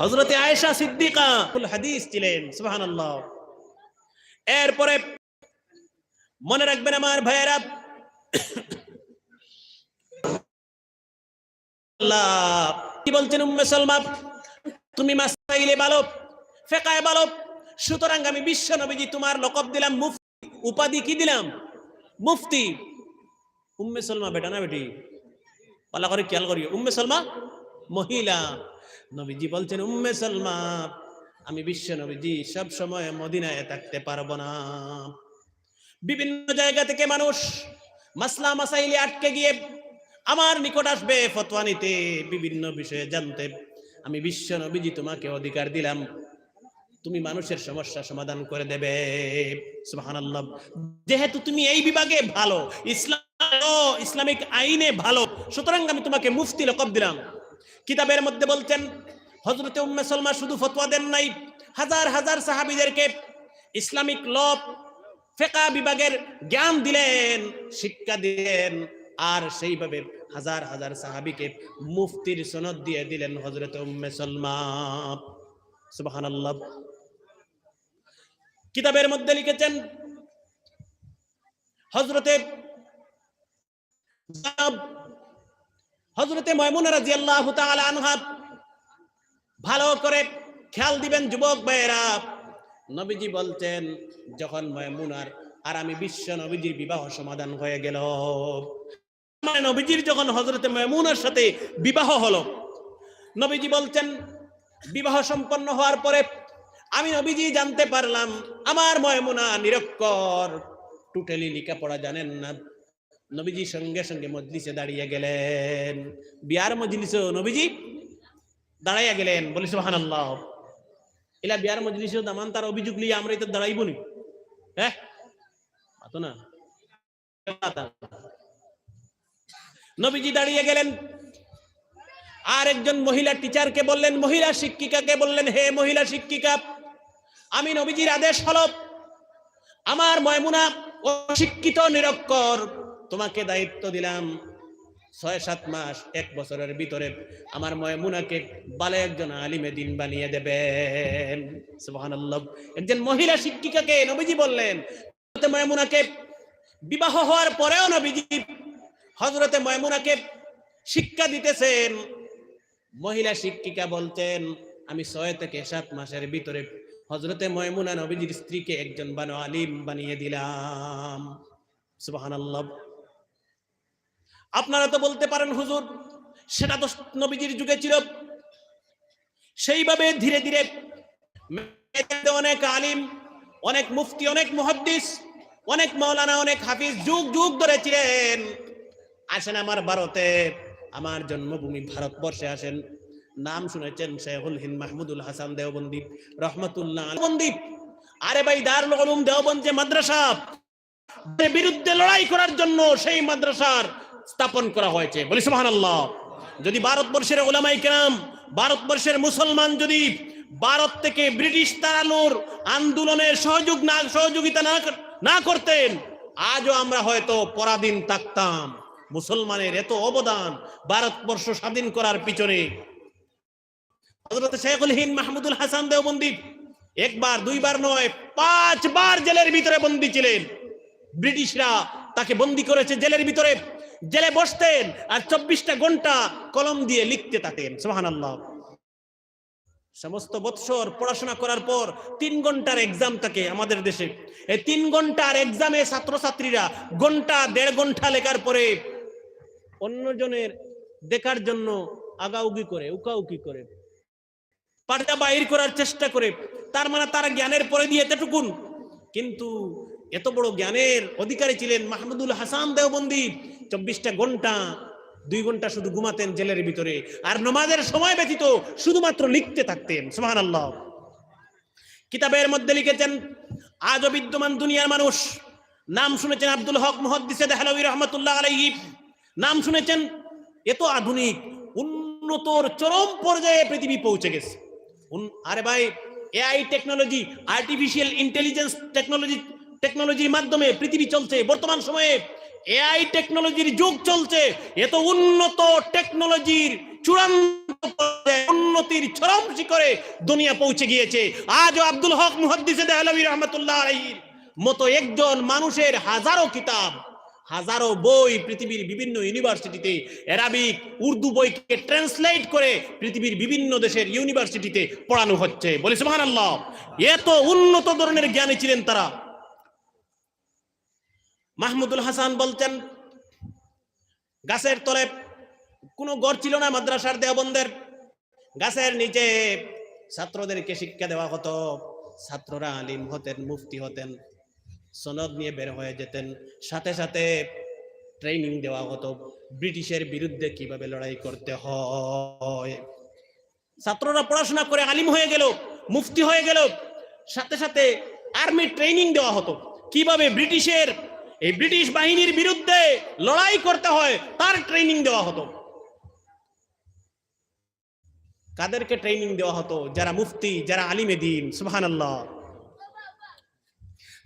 হযরতে আয়েশা সিদ্দিকা হাদিস ছিলেন। সুবহানাল্লাহ। এরপরে মনে রাখবেন আমার ভাইয়েরা, কি বলছেন উম্মে সালমা, তুমি মাসাইলে ভালো, ফিকহে ভালো, সুতরাং আমি বিশ্ব নবীজি তোমার লকব দিলাম মুফতি। উপাধি কি দিলাম? মুফতি। উম্মে সালমা বেটা না বেটি? পালা করে খেয়াল করিও, উম্মে সালমা মহিলা। নবীজি বলছেন উম্মে সালমা, আমি বিশ্ব নবীজি সব সময় মদিনায় থাকতে পারবো না। বিভিন্ন জায়গা থেকে মানুষ মাসলা মাসাইলে আটকে গিয়ে আমার নিকট আসবে ফতোয়া নিতে, বিভিন্ন বিষয়ে জানতে। আমি বিশ্ব নবীজি তোমাকে অধিকার দিলাম, তুমি মানুষের সমস্যা সমাধান করে দেবে। সুবহানাল্লাহ। যেহেতু তুমি এই বিভাগে ভালো, ইসলামিক আইনে ভালো, সুতরাং আমি তোমাকে মুফতি লকব দিলাম। কিতাবের মধ্যে বলতেন হযরতে উম্মে সালমা শুধু ফতোয়া দেন নাই, হাজার হাজার সাহাবীদেরকে ইসলামিক ল ফিকহ বিভাগের জ্ঞান দিলেন, শিক্ষা দিলেন, আর সেইভাবে হাজার হাজার সাহাবীকে মুফতির সনদ দিয়ে দিলেন হযরত উম্মে সালমা। সুবহানাল্লাহ। কিতাবের মধ্যে লিখেছেন হযরতে ময়মুনা রাদিয়াল্লাহু তাআলা আনহা, ভালো করে খেয়াল দিবেন যুবক ভাইয়েরা, নবীজি বলতেন যখন ময়মুনার আর আমি বিশ্ব নবীজির বিবাহ সমাধান হয়ে গেল, মানে নবীজির যখন হযরতে ময়মুনার সাথে বিবাহ হলো, নবীজি বলতেন বিবাহ সম্পন্ন হওয়ার পরে আমি নবীজি জানতে পারলাম আমার ময়মুনা নিরক্ষর, টোটালি লেখাপড়া জানেন না। নবীজি সঙ্গে সঙ্গে মজলিসে দাঁড়িয়ে গেলেন, বিয়ার মজলিসে নবীজি দাঁড়াইয়া গেলেন। বলি সুবহানাল্লাহ। এলা বিয়ার মজলিসে দামান তার অভিযোগ নিয়ে আমরা তো দাঁড়াইব নি? হ্যাঁ তো না। নবীজি দাঁড়িয়ে গেলেন, আর একজন মহিলা টিচারকে বললেন, মহিলা শিক্ষিকাকে বললেন, হে মহিলা শিক্ষিকা, আমি নবীজির আদেশ হলো আমার ময়মুনা অশিক্ষিত নিরক্ষর, তোমাকে দায়িত্ব দিলাম ৬-৭ মাস ১ বছরের ভিতরে আমার ময়মুনাকে ভালো একজন আলিমে দিন বানিয়ে দেবেন। সুবহানাল্লাহ। একজন মহিলা শিক্ষিকাকে নবীজি বললেন। ময়মুনাকে বিবাহ হওয়ার পরেও নবীজি হযরতে ময়মুনাকে শিক্ষা দিতেছেন। মহিলা শিক্ষিকা বলতেন আমি ৬ থেকে ৭ মাসের ভিতরে হযরতে ময়মুনা নবীজির স্ত্রীকে একজন ভালো আলিম বানিয়ে দিলাম। সুবহানাল্লাহ। আপনারা তো বলতে পারেন হুজুর সেটা তো নবীজির যুগে ছিল। সেইভাবে ধীরে ধীরে অনেক আলিম, অনেক মুফতি, অনেক মুহাদ্দিস, অনেক মাওলানা, অনেক হাফিজ যুগ যুগ ধরে ছিলেন। আসেন আমার ভারতে, আমার জন্মভূমি ভারতবর্ষে আসেন, নাম শুনেছেন শেখুল হিন্দ মাহমুদুল হাসান দেওবন্দি রহমাতুল্লাহ আলাইহি। আরে ভাই দারুল উলুম দেওবন্দ যে মাদ্রাসা, বিরুদ্ধে লড়াই করার জন্য সেই মাদ্রাসার স্থাপন করা হয়েছে। বলি সুবহানাল্লাহ। যদি ভারতবর্ষের উলামায়ে কেরাম, ভারতবর্ষের মুসলমান যদি ভারত থেকে ব্রিটিশ তাড়ানোর আন্দোলনের সহযোগিতা না করতেন, আজও আমরা হয়তো পরাধীন থাকতাম। মুসলমানের এত অবদান ভারতবর্ষ স্বাধীন করার পিছনে। হযরত শেখুল হিন্দ মাহমুদুল হাসান দেওবন্দি একবার দুইবার নয় 5 বার জেলের ভিতরে বন্দী ছিলেন। ব্রিটিশরা তাকে বন্দী করেছে জেলের ভিতরে। জেলে বসতেন আর 24টা ঘন্টা কলম দিয়ে লিখতে থাকেন। সুবহানাল্লাহ। সমস্ত বৎসর পড়াশোনা করার পর 3 ঘন্টার এক্সাম থাকে আমাদের দেশে। এই 3 ঘন্টার এক্সামে ছাত্রছাত্রীরা ঘন্টা 1.5 ঘন্টা লেখার পরে অন্যজনের দেখার জন্য আগাউগি করে, উকাউকি করে, পার্দা বাইর করার চেষ্টা করে। তার মানে তারা জ্ঞানের পরে দিয়ে এতটুকুন। কিন্তু এত বড় জ্ঞানের অধিকারী ছিলেন মাহমুদুল হাসান দেওবন্দি। 24টা ঘন্টা 2 ঘন্টা শুধু ঘুমাতেন জেলের ভিতরে, আর নামাজের সময় ব্যতীত শুধুমাত্র লিখতে থাকতেন। সুবহানাল্লাহ। কিতাবের মধ্যে লিখেছেন আজও বিদ্যমান দুনিয়ার মানুষ, নাম শুনেছেন আব্দুল হক মুহাদ্দিসে দেহলভী রহমাতুল্লাহ আলাইহি, নাম শুনেছেন। এত আধুনিক উন্নতর চরম পর্যায়ে পৃথিবী পৌঁছে গেছে। আরে ভাই এআই টেকনোলজি, আর্টিফিশিয়াল ইন্টেলিজেন্স টেকনোলজির মাধ্যমে পৃথিবী চলছে। বর্তমান সময়ে এআই টেকনোলজির যুগ চলছে। এত উন্নত টেকনোলজির চূড়ান্ত উন্নতির চরম শিখরে দুনিয়া পৌঁছে গিয়েছে। আজও আব্দুল হক মুহাদ্দিসে দেহলভী রহমাতুল্লাহ আলাইহির মতো একজন মানুষের হাজারো কিতাব, হাজারো বই পৃথিবীর বিভিন্ন ইউনিভার্সিটিতে অ্যারাবিক উর্দু বইকে ট্রান্সলেট করে পৃথিবীর বিভিন্ন দেশের ইউনিভার্সিটিতে পড়ানো হচ্ছে। বলি সুবহানাল্লাহ। এত উন্নত ধরনের জ্ঞানী ছিলেন তারা। মাহমুদুল হাসান বলতেন গাছের তলে কোনো ঘর ছিল না মাদ্রাসার দেওবন্দের, গাছের নিচে ছাত্রদেরকে শিক্ষা দেওয়া হতো। ছাত্ররা আলিম হতেন, মুফতি হতেন, সনদ নিয়ে বের হয়ে যেতেন। সাথে সাথে ট্রেনিং দেওয়া হতো ব্রিটিশের বিরুদ্ধে কিভাবে লড়াই করতে হয়। ছাত্ররা পড়াশোনা করে আলিম হয়ে গেল, মুফতি হয়ে গেল। সাথে সাথে আর্মি ট্রেনিং দেওয়া হতো কিভাবে ব্রিটিশ বাহিনীর বিরুদ্ধে লড়াই করতে হয়, তার ট্রেনিং দেওয়া হতো। কাদেরকে ট্রেনিং দেওয়া হতো? যারা মুফতি, যারা আলিমে দ্বীন। সুবহানাল্লাহ।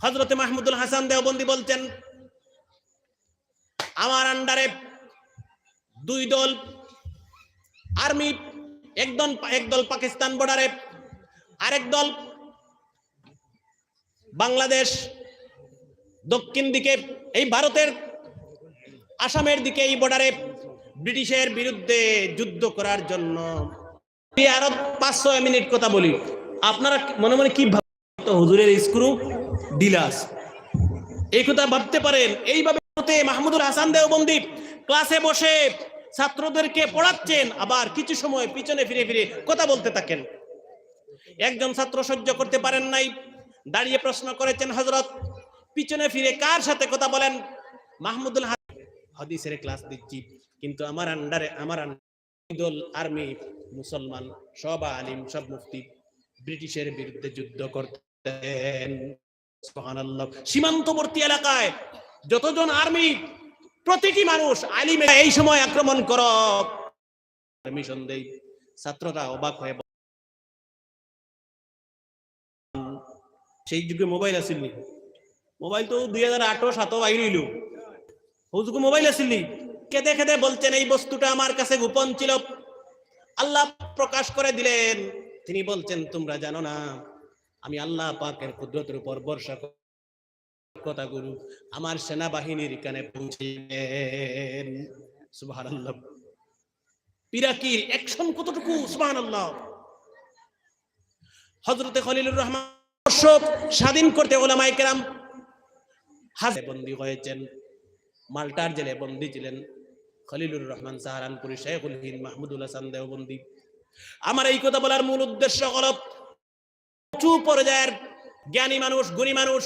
হযরতে মাহমুদুল হাসান দেওবন্দি বলছেন, আমার আন্ডারে দুই দল আর্মি, একদল পাকিস্তান বর্ডারে, আরেক দল বাংলাদেশ দক্ষিণ দিকে, এই ভারতের আসামের দিকে এই বর্ডারে ব্রিটিশের বিরুদ্ধে যুদ্ধ করার জন্য। আরো 5-6 মিনিট কথা বলি, আপনারা মনে মনে কি ভাবতে, হুজুরের স্ক্রু ডিলাস এই কথা ভাবতে পারেন। এইভাবে মাহমুদুল হাসান দেওবন্দি ক্লাসে বসে ছাত্রদেরকে পড়াচ্ছেন, আবার কিছু সময় পিছনে ফিরে ফিরে কথা বলতে থাকেন। একজন ছাত্র সহ্য করতে পারেন নাই, দাঁড়িয়ে প্রশ্ন করেছেন, হযরত পিছনে ফিরে কার সাথে কথা বলেন? মাহমুদুল হাদিসের ক্লাস দিচ্ছি, কিন্তু আমার আন্ডারে দল আর্মি, মুসলমান, সব আলিম, সব মুফতি ব্রিটিশের বিরুদ্ধে যুদ্ধ করতেন। সুবহানাল্লাহ। সীমান্তবর্তী এলাকায় যতজন আর্মি, প্রতিটি মানুষ আলিম, এই সময় আক্রমণ করো পারমিশন দেই। ছাত্ররা অবাক হয়ে, সেই যুগে মোবাইল আসেনি, মোবাইল তো 2008-07 বাইরেইল, ওই যুগে মোবাইল আসেনি। কেঁদে কেঁদে বলছেন, এই বস্তুটা আমার কাছে গোপন ছিল, আল্লাহ প্রকাশ করে দিলেন। তিনি বলছেন, তোমরা জানো না আমি আল্লাহ পাকের কুদরতের উপর ভরসা কথাগুলো আমার সেনাবাহিনীর কানে পৌঁছেন। সুবহানাল্লাহ। পিরাকির অ্যাকশন কতটুকু! সুবহানাল্লাহ। হযরতে খলিলুর রহমান স্বাধীন করতে উলামায়ে কেরাম বন্দী হয়েছেন, মাল্টার জেলে বন্দী ছিলেন খলিলুর রহমান সাহারানপুরি, শেখুল হিন্দ মাহমুদুল হাসান দেওবন্দি। আমার এই কথা বলার মূল উদ্দেশ্য হলো, উঁচু পর্যায়ের জ্ঞানী মানুষ, গুণী মানুষ,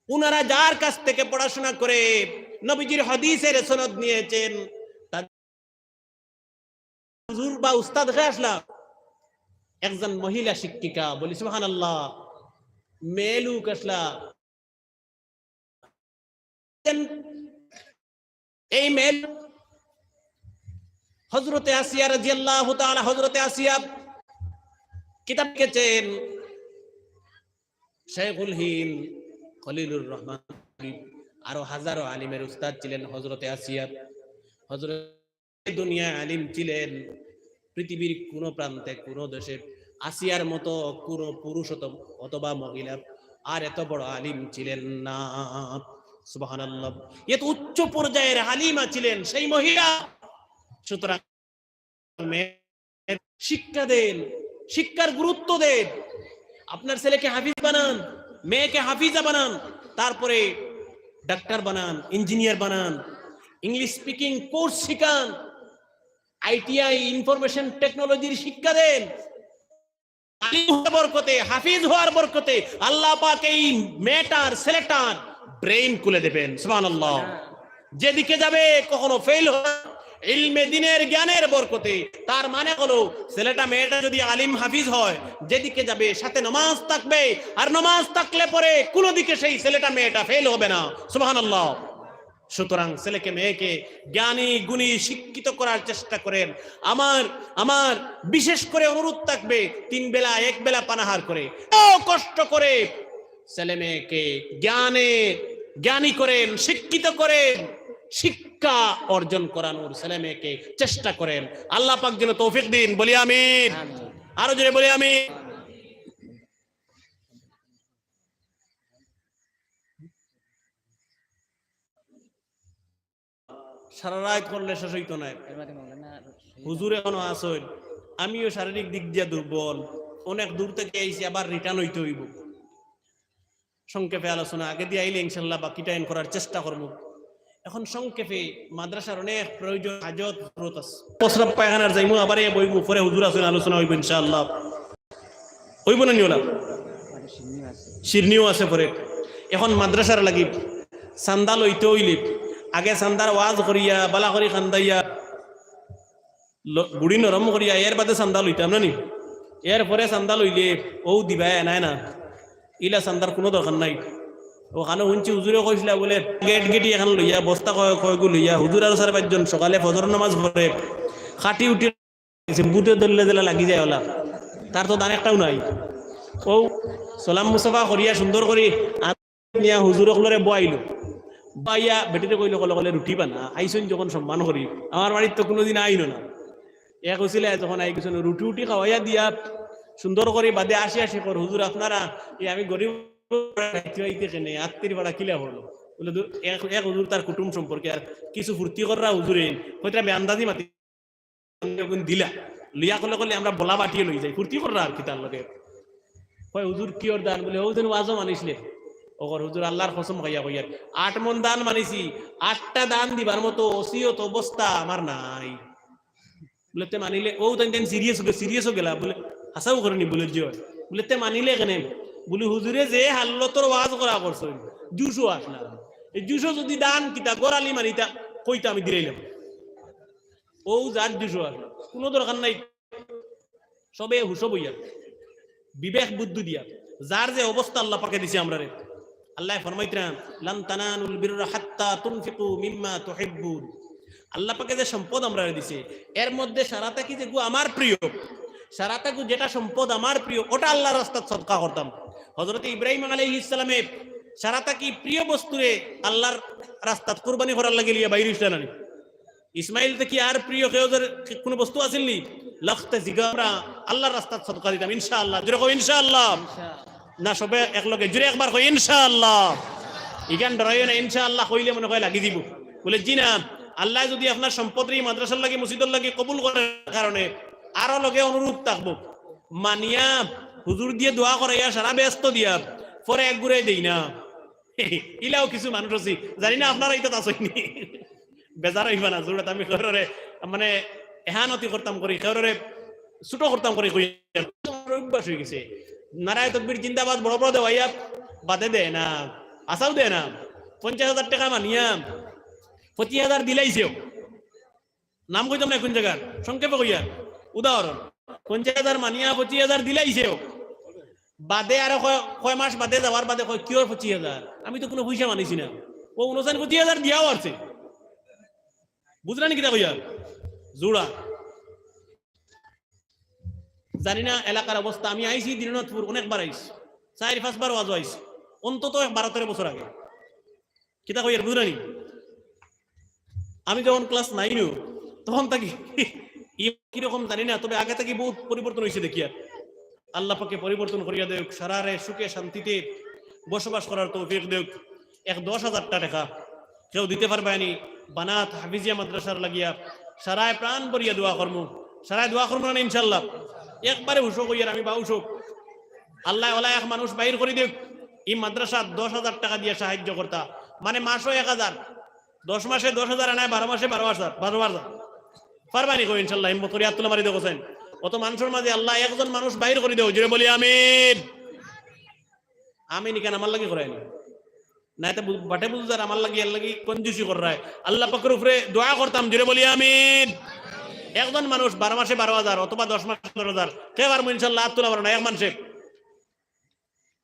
উনারা যার কাছ থেকে পড়াশোনা করে নবীজির হাদিসের সনদ নিয়েছেন, হুজুর বা উস্তাদ হয়ে আসলাম, একজন মহিলা শিক্ষিকা, বলি সুবহানাল্লাহ, মেয়ে লোক আসলা, এই মেয়ে হযরতে আসিয়া রাদিয়াল্লাহু তাআলা, হযরতে আসিয়া কিতাব লিখেছেন, শেখুল হিন্দ খলিলুর রহমান, আরো হাজারো আলিমের উস্তাদ ছিলেন হযরতে আসিয়া। হযরত দুনিয়া আলিম ছিলেন, পৃথিবীর কোন প্রান্তে কোন দেশে আসিয়ার মতো কোন পুরুষ অথবা মহিলা আর এত বড় আলিম ছিলেন না। সুবহানাল্লাহ। এত উচ্চ পর্যায়ের আলিমা ছিলেন সেই মহিলা। সুতরাং শিক্ষা দেন, শিক্ষার গুরুত্ব দেন। আপনার ছেলেকে হাফিজ বানান, মেয়েকে হাফিজা বানান, তারপরে ডাক্তার বানান, ইঞ্জিনিয়ার বানান, ইংলিশ স্পিকিং কোর্স শিখান, আইটিআই ইনফরমেশন টেকনোলজির শিক্ষা দেন। বরকতে, হাফিজ হওয়ার বরকতে আল্লাহ পাক এই মেয়েটার, ছেলেটার ব্রেইন খুলে দেবেন। সুবহানাল্লাহ। যেদিকে যাবে কখনো ফেল হবে ইলমে দিনের জ্ঞানের বরকতে। তার মানে হলো, ছেলেটা মেয়েটা যদি আলিম হাফিজ হয়, যেদিকে যাবে সাথে নামাজ থাকবে, আর নামাজ থাকলে পরে কোনো দিকে সেই ছেলেটা মেয়েটা ফেল হবে না। সুবহানাল্লাহ। সুতরাং ছেলেকে মেয়েকে জ্ঞানী গুণী শিক্ষিত করার চেষ্টা করেন। আমার বিশেষ করে অনুরোধ থাকবে, 3 বেলা 1 বেলা পানাহার করে কষ্ট করে ছেলে মেয়েকে জ্ঞানী করেন, শিক্ষিত করেন, শিক্ষা অর্জন করানোর ছেলে মেয়েকে চেষ্টা করেন। আল্লাহ পাক যেন তৌফিক দিন, বলি আমিন। আরো জোরে বলি আমিন। সারা রাত করলে শেষ হইতো না। হুজুর এখনো আসেন, আমিও শারীরিক দিক দিয়ে দুর্বল, অনেক দূর থেকে আইছি, আবার রিটার্ন হইতে হইব। সংক্ষেপে আলোচনা আগে দিয়ে আইলে ইনশাল্লাহ বাকিটা করার চেষ্টা করবো। এখন সংক্ষেপে মাদ্রাসার অনেক প্রয়োজন, হাজত, প্রস্রাব পায়খানার যাইমু, আবার বইমু, পরে হুজুর আসেন, আলোচনা হইব ইনশাআল্লাহ। হইব না নিওলা শিরনিও আছে পরে। এখন মাদ্রাসার লাগি চান্দা লইতে হইলে আগে চান্দার ওয়াজ করিয়া বালা করি খান্দাইয়া বুড়ি নরম করিয়া এর বাদে চান্দা লইতাম না নি। এরপরে চান্দা লইলে ও দিবা নাই না, ইলা চান্দার কোনো দরকার নাই। ওখানে শুনছি হুজুরে কইছিলা বলে গেটি এখন লইয়া বস্তা কয়গু লইয়া হুজুর আর 4-5 জন সকালে ফজর নামাজ পড়ে খাটি উঠি বুটে ধরলে দিলে লাগি যায় ওলা, তার তো দান একটাও নাই। ও সালাম মুসাফা করিয়া সুন্দর করে নিয়া হুজুরক লরে বয়াইলো, বাইয়া বেটিতে কইলো কলে কলে রুটি বানা আইসন যখন সম্মান করি, আমার বাড়ির তো কোনোদিন আইলো না। এক হয়েছিল যখন আই কিছু রুটি উটি খাওয়াইয়া দিয়া সুন্দর করে বাদে আসি আসি কর হুজুর আপনারা আমি গরিব কেনে আত্মীর ভাড়া কিলা হলো বলে এক হুজুর তার কুটুম সম্পর্কে আর কিছু ফুর্তি করা হুজুরে হয়তো আমি আন্দাজি মাতি দিলা লিয়া কলে কলে আমরা বলা বাটিয়ে লই যাই ফুর্তি করা আর কি তার লগে কয় হুজুর কি ওর দান বলে ও যেন ওয়াজও মানিসলে ওর হুজুর আল্লাহর কসম খাইয়া কইয়ার 8 মন দান মানিছি, 8টা দান দিবার মতো ওসিয়ত অবস্থা আমার নাই বলে তে মানিলে ও তাই সিরিয়াস গেলা বলে হাসাও করেনি বলে যে বলে তে মানিলে কেনে বলে হুজুরে যে হাল্লতর ওয়াজ করা করছো 200 আসলা এই 200 যদি দান কিতা গোরালি মানিতা কইতা আমি দিলাম ও যার 200 আসলা কোনো দরকার নাই, সবে হুসব হইয়া বিবেক বুদ্ধি দিয়া যার যে অবস্থা আল্লাহ পাকে দিছে আমরা রে আল্লাহ ফরমাইতরা লান তানানুল বিররা হাত্তা তুনফিকু মিম্মা তুহিব্বুন, আল্লাহ পাকে যে সম্পদ আমরা দিছে এর মধ্যে সারাটা কি যে আমার প্রিয় সারাটা যেটা সম্পদ আমার প্রিয় ওটা আল্লাহর রাস্তায় সদকা করতাম। হযরত ইব্রাহিম আলাইহিস সালামে সারাটা কি প্রিয় বস্তুরে আল্লাহর রাস্তায় কুরবানি করার লাগি লিয়া বাইরে ইসলাম ইসমাইল তে কি আর প্রিয় কেউদের কোনো বস্তু আসেননি লখতে জিগারা আল্লাহর রাস্তায় সদকা দিতাম ইনশাআল্লাহ। জোরে কও ইনশাআল্লাহ না সবে একলগে জোরে একবার কই ইনশাআল্লাহ, ইগান ডরাইও না ইনশাআল্লাহ কইলে মনে হয় লাগি দিব বলে জি না আল্লাহ যদি আপনার সম্পত্তি মাদ্রাসার লাগি মসজিদের লাগি কবুল করার কারণে আরো লগে অনুরূপ থাকবো মানিয়া হুজুর দিয়ে দোয়া করাইয়া সারা ব্যস্ত দিয়া পরে এক ঘুরে দেই না ইলাও কিছু মানুষ আছি জানি না আপনারা এটা আসেনি বেজার হইবা না জোরে আমি খবরে মানে এহানতি করতাম করি খবরে ছোট করতাম করি কই অভ্যাস হয়ে গেছে নারায় তকবীর জিন্দাবাদ বড় বড় দেওয়াইয়া বাদে দেয় না আসাও দেয় না 50,000 টাকা মানিয়া 25,000 দিলাইছেও নাম কইতাম না কোন জায়গার সংক্ষেপে কইয়া উদাহরণ 50,000 মানিয়া 25,000 দিলাইছেও বাদে আর কয় মাস বাদে যাওয়ার বাদে কয় কিওর 25,000 আমি তো কোনো পয়সা মানিছি না ও 25,000 দিয়াও আছে বুঝলেন কি কইয়া জোড়া জানি না এলাকার অবস্থা আমি আইছি দিনাজপুর অনেকবার আইছি 4-5 বার ওয়াজ আইছি অন্তত 12-13 বছর আগে কিতা কইয়ার বুঝলেনি আমি যখন ক্লাস 9 তখন থাকি কিরকম জানি না তবে আগে থেকে বহুত পরিবর্তন হয়েছে দেখি আর আল্লাহ পাকে পরিবর্তন করিয়া দেখ সারারে সুখে শান্তিতে বসবাস করার তৌফিক দেখ 10,000 টাকা কেউ দিতে পারবে না বানাত হাফিজিয়া মাদ্রাসার লাগিয়া সারায় প্রাণ ভরিয়া দোয়া করমু সারায় দোয়া করমু না ইনশাআল্লাহ একবারে হুশো কইয়ার আমি বাউশো আল্লাহ ওলা এক মানুষ বাইর করে দেখ এই মাদ্রাসা 10,000 টাকা দিয়ে সাহায্য করতা মানে মাসও 1,000 10 মাসে 10,000 আনায় 12 মাসে 12,000 পারবানি কই ইনশাআল্লাহ হিম্মত করি আত্মলা মারি দেখছেন অত মানুষের মাঝে আল্লাহ একজন মানুষ বাইর করে দেও জোরে বলি আমিন আমিন কেন আমার লাগি করায়নি না এটা বাটে বুঝার আমার লাগি আল্লাহ লাগি কঞ্জুসি কর রায় আল্লাহ পাকের উপরে দোয়া করতাম জোরে বলি আমিন একজন মানুষ 12 মাসে 12,000 অথবা 10 মাসে 10,000 কে পারবো ইনশাআল্লাহ আত্মলা মারো না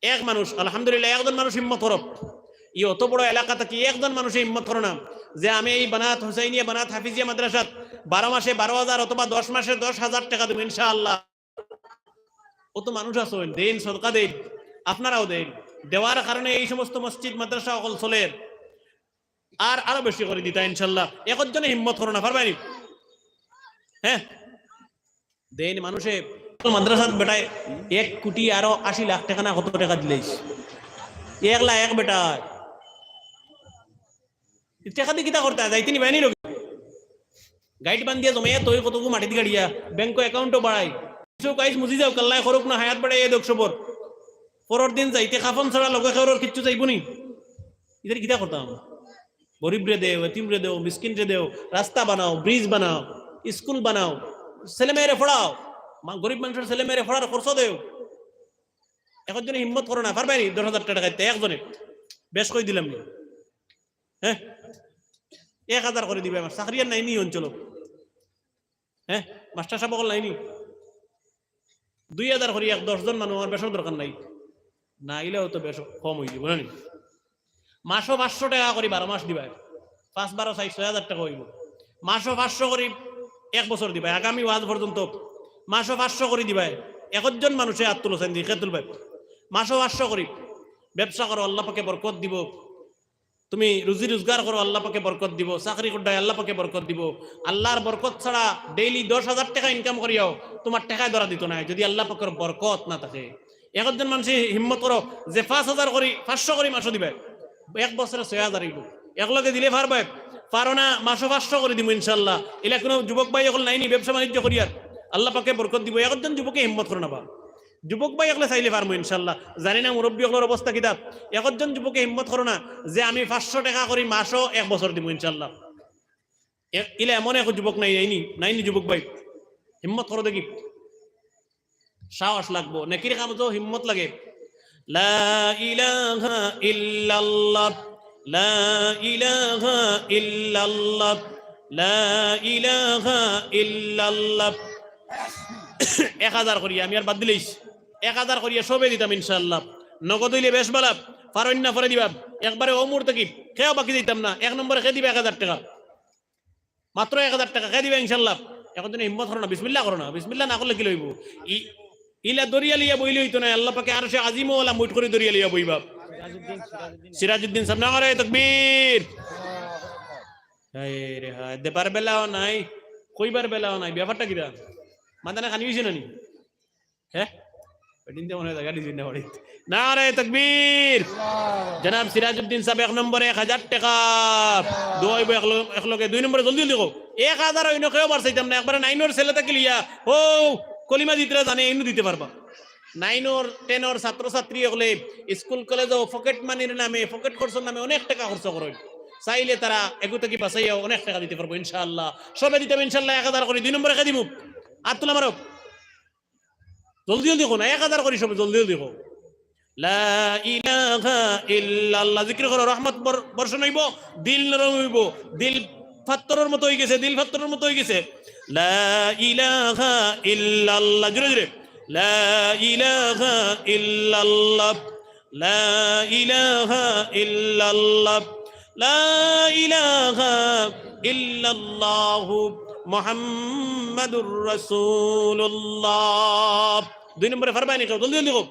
এক মানুষ আলহামদুলিল্লাহ একজন মানুষ হিম্মত করব এই অত বড় এলাকা থেকে একজন মানুষ হিম্মত করো না যে আমি এই বানাত হুসাইনিয়া বানাত হাফিজিয়া মাদ্রাসাত 12 মাসে 12,000 অথবা 10 মাসে 10,000 টাকা দেব ইনশাআল্লাহ। অত মানুষ আছেন দেন সদকা দেন আপনারাও দেন দেওয়ার কারণে এই সমস্ত মসজিদ মাদ্রাসা অকল চলে আর আরো বেশি করে দিতা ইনশাআল্লাহ একজনে হিম্মত করো না পারবেন হ্যাঁ দেন মানুষে মাদ্রাসাত বেটায় 1 কোটি আরো 80 লাখ টাকা না কত টাকা দিলেইস 1 লাখ এক বেটা টাকা দিয়ে কিতা করতে যাইতে নি বাইনি গাইড বান্ধিয়া জমাইয়া তৈ কতগু মাটি দি গাড়িয়া ব্যাংক অ্যাকাউন্টও বাড়াই কিছু কাইস মুজি যাও কাল্লাই করুক না হায়াত বাড়াই দেখ সবর পরের দিন যাইতে খাফন ছাড়া লগে খাওয়ার কিচ্ছু চাইব নি ইদের কিতা করতাম গরিব রে দেও এতিম রে দেও মিসকিন রে দেও রাস্তা বানাও ব্রিজ বানাও স্কুল বানাও ছেলে মেয়েরে পড়াও গরিব মানুষের ছেলে মেয়েরে পড়ার খরচ দেও একজনে হিম্মত করো না পারবে 10,000 টাকা দিতে একজনে বেশ কই দিলাম নি হ্যাঁ 1,000 করে দিবে আমার চাকরিয়ার নাইনি অঞ্চল হ্যাঁ মাস্টার সাহেব বল নাইনি 2,000 করি 10 জন মানুষ আমার বেশর দরকার নাই না ইলেও তো বেশ কম হইল বুঝলেন মাসও 500 টাকা করি 12 মাস দিবা 5-12 6,000 টাকা হইব মাসও 500 করি 1 বছর দিবা আগামী ওয়াজ পর্যন্ত মাসও 500 করে দিবা একজন মানুষে হাত তুলো চাইন দিকে তুলবে মাসও 500 করি ব্যবসা করো আল্লাহ পাকে বরকত দিব তুমি রুজি রোজগার করো আল্লাহ পাকে বরকত দিব চাকরি করডায় আল্লাহ পাকে বরকত দিব আল্লাহর বরকত ছাড়া ডেইলি 10,000 টাকা ইনকাম করিও তোমার টাকায় ধরা দিত না যদি আল্লাহ পাকের বরকত না থাকে একজন মানুষে হিম্মত করো যে 5,000 করি 500 করি মাসও দিবে এক বছরে 6,000 হইব একলগে দিলে পারবে পারো না মাসও 500 করে দিব ইনশাআল্লাহ এলা কোনো যুবক ভাই এখন নাইনি ব্যবসা বাণিজ্য করিয়ার আল্লাহ পাকে বরকত দিব একজন যুবকে হিম্মত করো না বা যুবক ভাই একলা চাইলে পারবো ইনশাল্লাহ জানি না মুরব্বী একলার অবস্থা কিতাব একজন যুবকে হিম্মত করো না যে আমি 500 টাকা করি মাসও 1 বছর দিব ইনশাল্লাহ ইলা এমন এক যুবক নাইনি যুবক ভাই হিম্মত করো দেখি সাহস লাগবো নেকির কাম তো হিম্মত লাগে লা ইলাহা ইল্লাল্লাহ লা ইলাহা ইল্লাল্লাহ লা ইলাহা ইল্লাল্লাহ 1000 করিয়া আমি আর বাদ দিলেইস 1000 করিয়া সবে দিতাম ইনশাআল্লাহ নগদ হইলে বেশ বালা ফারইন না ফরে দিবা একবারে ও মুহূর্তে কি খেয়াও বাকি দিতাম না এক নম্বরে খেয়ে দিবা 1000 টাকা মাত্র 1000 টাকা খেয়ে দিবা ইনশাআল্লাহ এখন তুমি হিম্মত করো না বিসমিল্লাহ করো না বিসমিল্লাহ না করলে কি লইব ইলা দরিয়া লিয়া বইলে হইতো না আল্লাহ পাকে আরশে আজিম ওয়ালা মুট করে দরিয়া লিয়া বইবা সিরাজউদ্দিন সাহেব নারে তাকবীর হায় রে হায় দেবার বেলাও নাই কইবার বেলাও নাই ব্যাপারটা কিরা মাদানা খানি হইছে নানি হ্যাঁ দিনতে মনে হয় গাড়ি দিনে পড়ি নারে তাকবীর জনাব সিরাজউদ্দিন সাহেব 1 নম্বরে 1000 টাকা দোয়াইব একলগে 2 নম্বরে জলদি লিখো 1000 হইনো কেউ বার চাইতাম না একবারে 9 এর ছেলে তাকে লিয়া ও কলিমা দিতরা জানে ইনু দিতে পারবা 9 ওর 10 ওর ছাত্র ছাত্রী হলে স্কুল কলেজে পকেট মানির নামে পকেট খরচের নামে অনেক টাকা খরচ করে চাইলে তারা এগুতে কি পাছাইয়া অনেক টাকা দিতে পারবো ইনশাআল্লাহ সবে দিতাম ইনশাআল্লাহ 1000 করে 2 নম্বরে খাই দিমু আর তুলা মারো জলদি জলদি দেখো না 1000 করি সব জলদি জলদি দেখো লা ইলাহা ইল্লাল্লাহ জিকির করো রহমত বর্ষণ হইব দিল নরম হইব দিল ফাত্তরের মতো হয়ে গেছে দিল ফাত্তরের মতো হয়ে গেছে লা ইলাহা ইল্লাল্লাহ জোরে জোরে লা ইলাহা ইল্লাল্লাহ লা ইলাহা ইল্লাল্লাহ লা ইলাহা ইল্লাল্লাহ মুহাম্মাদুর রাসূলুল্লাহ 2 নম্বরে ফরমানি কও জলদি জলদি কও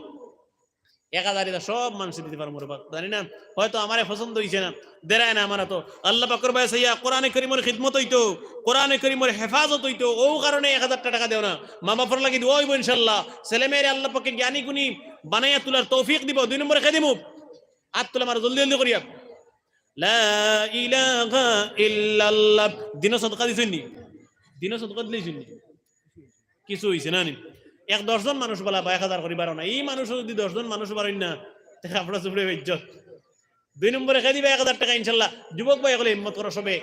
1000 সব মানুষ দিতে পারবো জানি না হয়তো আমারে পছন্দ হইছে না দেরায় না আমার তো আল্লাহ পাকের ভাই সাইয়া কোরআনে কারীমের খিদমত হইতো কোরআনে কারীমের হেফাজত হইতো ও কারণে 1000 টাকা দেও না মা বাবার লাগি দোয়া হইব ইনশাআল্লাহ ছেলে মেয়েরে আল্লাহ পাকে জ্ঞানী গুণী বানাইয়া তোলার তৌফিক দিব 2 নম্বরে খাই দিমু আত তোলা মার জলদি জলদি করিয়া লা ইলাহা ইল্লাল্লাহ দিন সাদকা দিছেননি দিন সাদকা দিছেননি কিছু হইছে না নি 10 জন মানুষ বলা 1000 করি বারো না এই মানুষ যদি 10 জন মানুষ বারোই না তাহলে আপনারা চুপড়ে ইজ্জত 2 নম্বরে খাই দিবা 1000 টাকা ইনশাআল্লাহ যুবক ভাই হলে হিম্মত করো সবে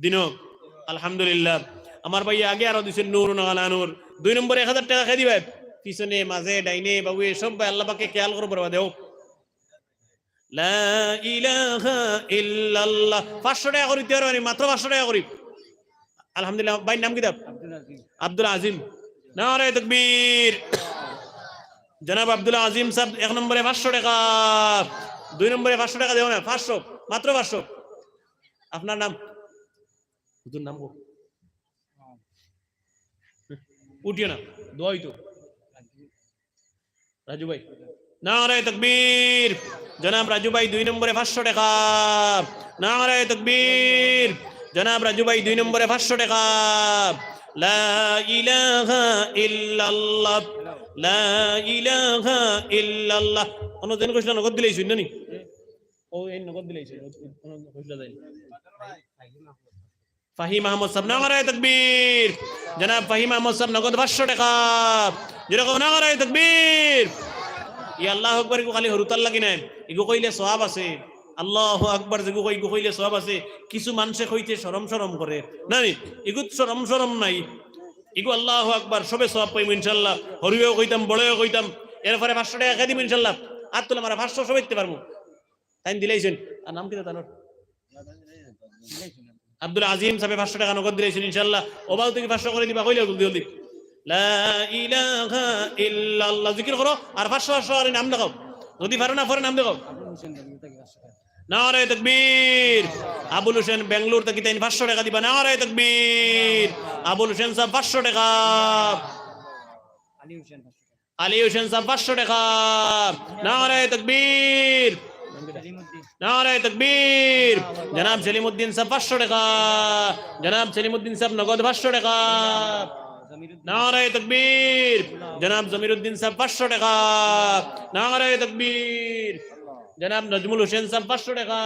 দিন আলহামদুলিল্লাহ আমার ভাই আগে আরো দিছেন নূরুন আলা নূর 2 নম্বরে 1000 টাকা খাই দিবা পিছনে মাঝে ডাইনে বাবু সব ভাই আল্লাহ পাকে খেয়াল করো বরবা দেও লা ইলাহা ইল্লাল্লাহ 500 টাকা করি তেরো মাত্র 500 টাকা করি আলহামদুলিল্লাহ ভাই নাম কি দাও আব্দুল আজিম নারে তাকবীর জনাব আব্দুল আজিম সাহেব 1 নম্বরে 500 টাকা 2 নম্বরে 500 টাকা দেও না 500 মাত্র 500 আপনার নাম হুজুর নাম উঠিও না দোয়া হইতো রাজু ভাই নারে তাকবীর জনাব রাজু ভাই 2 নম্বরে 500 টাকা নারে তাকবীর জনাব রাজু ভাই 2 নম্বরে 500 টাকা লা ইলাহা ইল্লাল্লাহ লা ইলাহা ইল্লাল্লাহ অন্য দিন কইছিল নগদ দিলেই শুন নি ও এই নগদ দিলেই কইছিল যাই ফাহিম আহমদ সাহেব নারে তাকবীর জনাব ফাহিম আহমদ সাহেব নগদ 500 টাকা যেরকম নারে তাকবীর ই আল্লাহু আকবার কো খালি হরুতাল লাগি না ইগো কইলে সওয়াব আছে আল্লাহু আকবার যেগো কইলে সওয়াব আছে কিছু মানুষে কইতে শরম শরম করে না নি ইগো শরম শরম নাই ইগো আল্লাহু আকবার সবে সওয়াব পাইব ইনশাআল্লাহ হরিও কইতাম বড়ও কইতাম এরপরে 500 টাকা খাই দিম ইনশাআল্লাহ আর তোলা মারা 500 সবে দিতে পারবো তাই দিলাইছেন আর নাম কি তানোর আব্দুল আজিম সাহেব 500 টাকা নগদ দিলাইছেন ইনশাআল্লাহ ওবাও থেকে 500 করে দিবা কইলে জলদি জলদি লা ইলাহা ইল্লাল্লাহ জিকির করো আর 500 আর নাম দেখাও যদি পারো না পরে নাম দেখাও নারে তাকবীর আবুল হোসেন বেঙ্গালুরু থেকে তাই 500 টাকা দিবা নারে তাকবীর আবুল হোসেন সাহেব 500 টাকা আলী হোসেন সাহেব 500 টাকা। নারে তাকবীর, নারে তাকবীর। জনাব সেলিমউদ্দিন সাহেব 500 টাকা। জনাব সেলিমউদ্দিন সাহেব নগদ 500 টাকা। নারে তাকবীর। জনাব জমিরউদ্দিন সাহেব 500 টাকা। নারে তাকবীর। জনাব নজমুল হোসেন সাহেব 500 টাকা।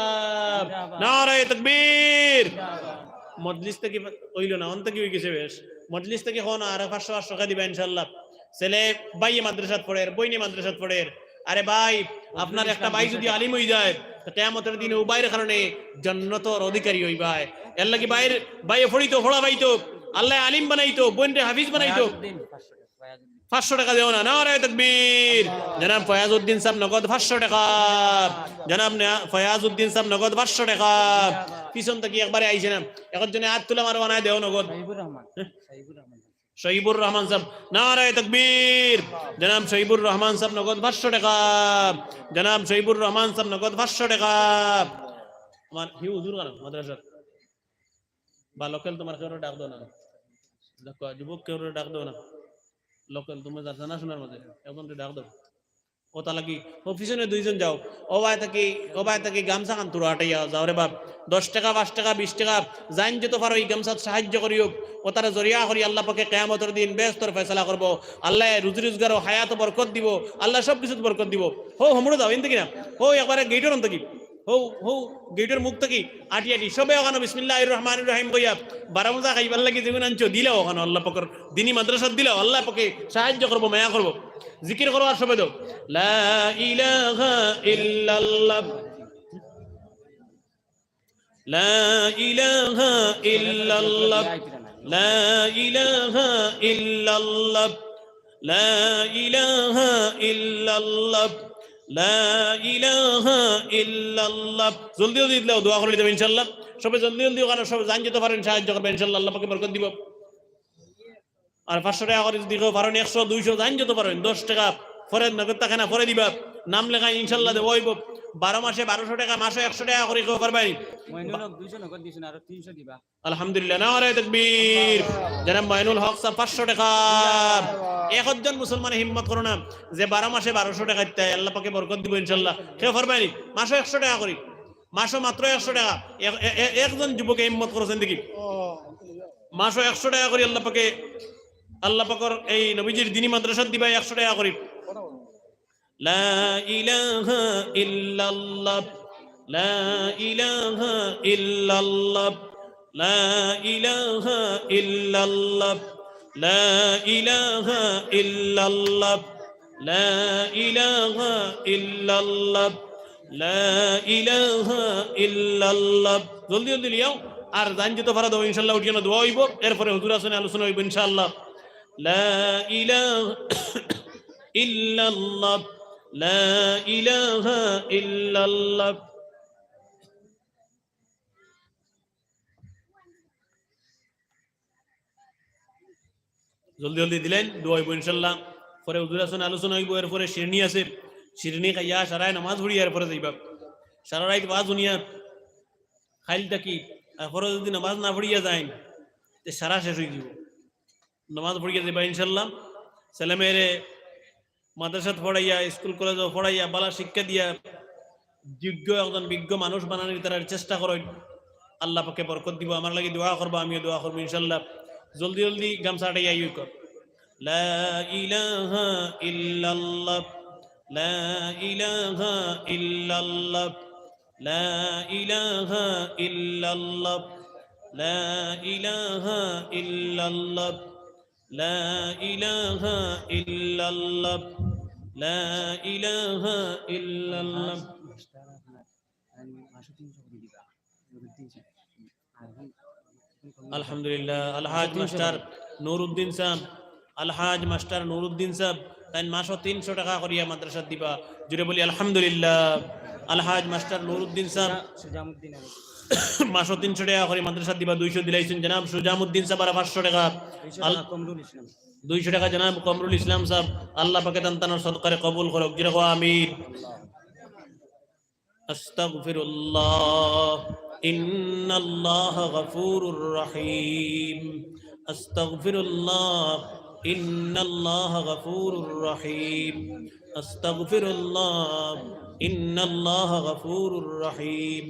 নারে তাকবীর। মজলিস থেকে হইল না, অন্ত কি হয়ে গেছে বেশ। মজলিস থেকে এখন আর 500 টাকা দিবা ইনশাআল্লাহ। ছেলে ভাই মাদ্রাসাত পড়ে, বইনি মাদ্রাসাত পড়ে। আরে ভাই, আপনার একটা ভাই যদি আলিম হয়ে যায় কিয়ামতের দিনে ও বাইরের কারণে জান্নাতের অধিকারী হইবাই। এর লাগি বাইর বাইয়ে ফড়িতো ফড়া বাইতো, আল্লাহ আলিম বানাইতো, বোনরে হাফিজ বানাইতো। 500 টাকা দেও না। নারে তাকবীর। জনাব ফয়াজউদ্দিন সাহেব নগদ 500 টাকা। জনাব ফয়াজউদ্দিন সাহেব নগদ 500 টাকা। পিছন থেকে একবারে আইছে না, একজনে হাত তুলে মারো বানায় দেও নগদ। শহীবুর রহমান সাহেব, নারে তাকবীর। জনাব শহীবুর রহমান সাহেব নগদ 500 টাকা। জনাব শহীবুর রহমান সাহেব নগদ 500 টাকা। আমার হিউ হুজুর গান মাদ্রাসা বা লোকাল তোমার কেউ ডাক দাও না, দেখো যুবক কেউ ডাক দাও না, লোকাল তুমি জানা শোনার মধ্যে এখন ডাক দাও। ও তা লাগি ও পিছনে দুইজন যাও। ও ভাই থাকি গামছা খান তোরা হাটাইয়া যাও রে বাপ। 10 টাকা 5 টাকা 20 টাকা জাইন যেত পারো এই গামছাত সাহায্য করিও। ও তারা জরিয়া করি আল্লাহ পাকে কিয়ামতের দিন বেহেশতের ফয়সালা করব। আল্লাহ রুজি রোজগার ও হায়াত বরকত দিব। আল্লাহ সব কিছু বরকত দিব। হো হমরো দাও এনতে কিনা হো একবারে গেটের অন্ত কি হো গেটের মুখ থেকে আটি আটি সবে ওখানে বিসমিল্লাহির রহমানির রহিম কইয়া 12 মজা খাইবার লাগি যেমন আনছো দিলে ওখানে আল্লাহ পাকের দিনী মাদ্রাসা দিলে আল্লাহ পাকে সাহায্য করব, মায়া করব। জিকির করো আর সবে দাও লা ইলাহা ইল্লাল্লাহ, লা ইলাহা ইল্লাল্লাহ, লা ইলাহা ইল্লাল্লাহ, লা ইলাহা ইল্লাল্লাহ, লা ইলাহা ইল্লাল্লাহ। জলদি জলদি দিলে দোয়া করে দেবেন ইনশাআল্লাহ। সবে জলদি জলদি ওখানে সব জান যেতে পারেন, সাহায্য করবেন ইনশাআল্লাহ, আল্লাহ পাকে বরকত দিব। আর 500 টাকা করে যদি পারেন 100 200 জান যেতে পারেন। 10 টাকা পরে নগদ টাকা না পরে দিবা, নাম লেখা ইনশাআল্লাহ দেব হইব। 12 মাসে 1200 টাকা, মাসে 100 টাকা করে কেউ পারবেন। মইনুল 200 নগদ দিছেন আর 300 দিবা। আলহামদুলিল্লাহ, নারে তাকবীর। জনাব মইনুল হক সাহেব 500 টাকা। একজন মুসলমান হিম্মত করো না যে 12 মাসে 1200 টাকা দিতে আল্লাহ পাকে বরকত দিব ইনশাআল্লাহ। কেউ পারবেন মাসে 100 টাকা করি, মাসে মাত্র 100 টাকা। একজন যুবক হিম্মত করেছেন দেখি মাসে 100 টাকা করি আল্লাহ পাকের এই নবীজির দ্বীনি মাদ্রাসা দিবা 100 টাকা করি। লা ইলাহা ইল্লাল্লাহ, লা ইলাহা ইল্লাল্লাহ, লা ইলাহা ইল্লাল্লাহ, লা ইলাহা ইল্লাল্লাহ, লা ইলাহা ইল্লাল্লাহ, লা ইলাহা ইল্লাল্লাহ। জলদি জলদি লিয়াও আর জান যেতে পারা দাও ইনশাআল্লাহ। উঠিয়ে না দোয়া হইব, এরপরে হুজুর আসনে আলোচনা হইব ইনশাআল্লাহ। লা ইলাহা ইল্লাল্লাহ, লা ইলাহা ইল্লাল্লাহ। জলদি জলদি দিলেন দোয়া হইব ইনশাআল্লাহ। পরে হুজুর আসনে আলোচনা হইব, এরপরে শিরনি আছে, শিরনি খাইয়া সারায় নামাজ পড়িয়া এরপরে যাইবা। সারা রাত ওয়াজ শুনিয়া খাইল থাকি, এরপরে যদি নামাজ না পড়িয়া যায় তে সারা শেষ হয়ে যাব। নামাজ পড়িয়া যাইবা ইনশাআল্লাহ। ছেলে মেয়েরে মাদ্রাসাত পড়াইয়া, স্কুল কলেজে পড়াইয়া বালা শিক্ষা দিয়া যোগ্য একজন বিজ্ঞ মানুষ বানানোর তার চেষ্টা করেন। আল্লাহ পাকে বরকত দিব। আমার লাগি দোয়া করবো, আমিও দোয়া করবো ইনশাআল্লাহ। জলদি জলদি গামছাটাই আইও কর। লা ইলাহা ইল্লাল্লাহ, লা ইলাহা ইল্লাল্লাহ, লা ইলাহা ইল্লাল্লাহ, লা ইলাহা ইল্লাল্লাহ, লা ইলাহা ইল্লাল্লাহ, লা ইলাহা ইল্লাল্লাহ। আলহামদুলিল্লাহ। আলহাজ মাস্টার নুরউদ্দিন সাহেব, আলহাজ মাস্টার নুরউদ্দিন সাহেব তাই মাসে 300 টাকা করিয়া মাদ্রাসা দিবা। জুড়ে বলি আলহামদুলিল্লাহ। আলহাজ মাস্টার নুরউদ্দিন সাহেব মাসে 300 টাকা করে মাদ্রাসা দিবা। 200 দিলাইছেন জনাব সুজামউদ্দিন সাহেব, আর 500 টাকা 200 টাকা জনাব কমরুল ইসলাম সাহেব। আল্লাহ পাকে তান্তানোর সদকারে কবুল করুক। জিরা কো আমিন। আস্তাগফিরুল্লাহ ইন্নাল্লাহা গফুরুর রহিম। আস্তাগফিরুল্লাহ ইন্নাল্লাহা গফুরুর রহিম আস্তাগফিরুল্লাহ ইন্নাল্লাহা গফুরুর রহিম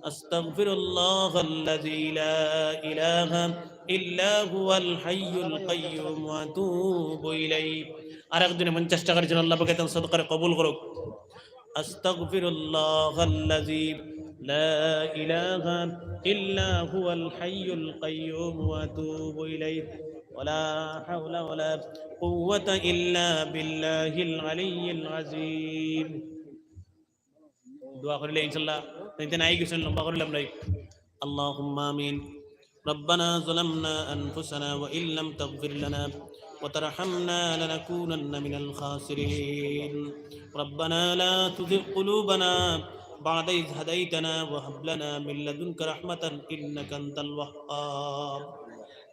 আস্তাগফিরুল্লাহাল্লাযী লা ইলাহা ইল্লা হুয়াল হাইয়ুল কাইয়্যুম ওয়া আতুবু ইলাইহি। আরেকজনে 50 টাকার জন্য আল্লাহ পাকে তার সদকা কবুল করুক। আস্তাগফিরুল্লাহাল্লাযী লা ইলাহা ইল্লা হুয়াল হাইয়ুল কাইয়্যুম ওয়া আতুবু ইলাইহি ওয়ালা হাওলা ওয়ালা কুওয়াতা ইল্লা বিল্লাহিল আলিয়্যিল আযীম। দোয়া করলে ইনশাআল্লাহ তাইতে নাই কিছু লম্বা করলাম নাই। আল্লাহুম্মা আমিন। ربنا ظلمنا أنفسنا وإن لم تغفر لنا وترحمنا لنكونن من الخاسرين ربنا لا تزغ قلوبنا بعد إذ هديتنا وهب لنا من لدنك رحمة إنك أنت الوهاب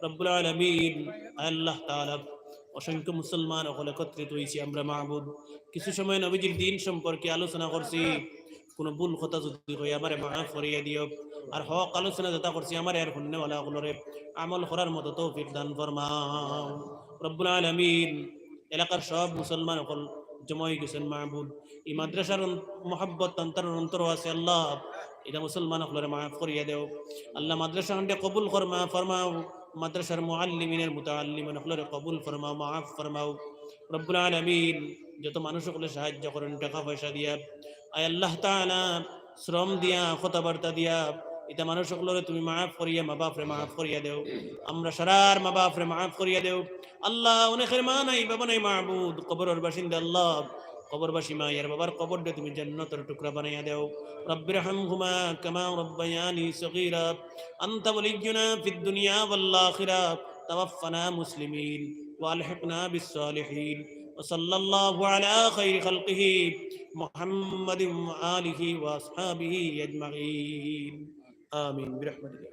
رب العالمين الله تعالى অসংখ্য মুসলমান হল একত্রিত হয়েছি আমরা মাহবুব। কিছু সময় নবীজির দিন সম্পর্কে আলোচনা করছি, কোন ভুল কথা যদি হয় আমারে মাফ করিয়ে দিও, আর হক আলোচনা যেটা করছি আমার এর শুননে ওয়ালা গুলোরে আমল করার মতো তৌফিক দান ফরমাও রব্বুল আলামিন। এলাকার সব মুসলমান হল জমাই গেছেন মাহবুব, এই মাদ্রাসার মোহাব্বত অন্তর অন্তর আছে আল্লাহ, এটা মুসলমান হলরে মাফ করিয়ে দেও আল্লাহ। মাদ্রাসা হান্ডে কবুল ফরমাও, মাদ্রাসার মুআল্লিমিনের মুতাআল্লিমিন হলরে কবুল ফরমাও, মাফ ফরমাও রব্বুল আলামিন। যত মানুষ হলে সাহায্য করেন টাকা পয়সা দিয়া, আয় আল্লাহ তাআলা শ্রম দিয়া কথাবার্তা দিয়া এটা মানুষ সকলরে তুমি মাফ করিয়া মা বাপরে মাফ করিয়া দেও, আমরা সারার মা বাপরে মাফ করিয়া দেও আল্লাহ। অনেকের মা নাই বাবা নাই মাহবুদ, কবরের বাসিন্দা আল্লাহ, কবরবাসী মা আর বাবার কবরটা তুমি জান্নাতের টুকরা বানাইয়া দেও। রব্বির হামহুমা কামা রাব্বায়ানি সগীরা আনতা ওয়ালিয়্যুনা ফিদ দুনিয়া ওয়াল আখিরা তাওয়াফফানা মুসলিমিন ওয়া আলহিকনা বিস সালিহিন ওয়া সাল্লাল্লাহু আলা খাইরি খালকিহি মুহাম্মাদিন ওয়া আলিহি ওয়া আসহাবিহি আজমাইন আমিন বিরহমাতিকা।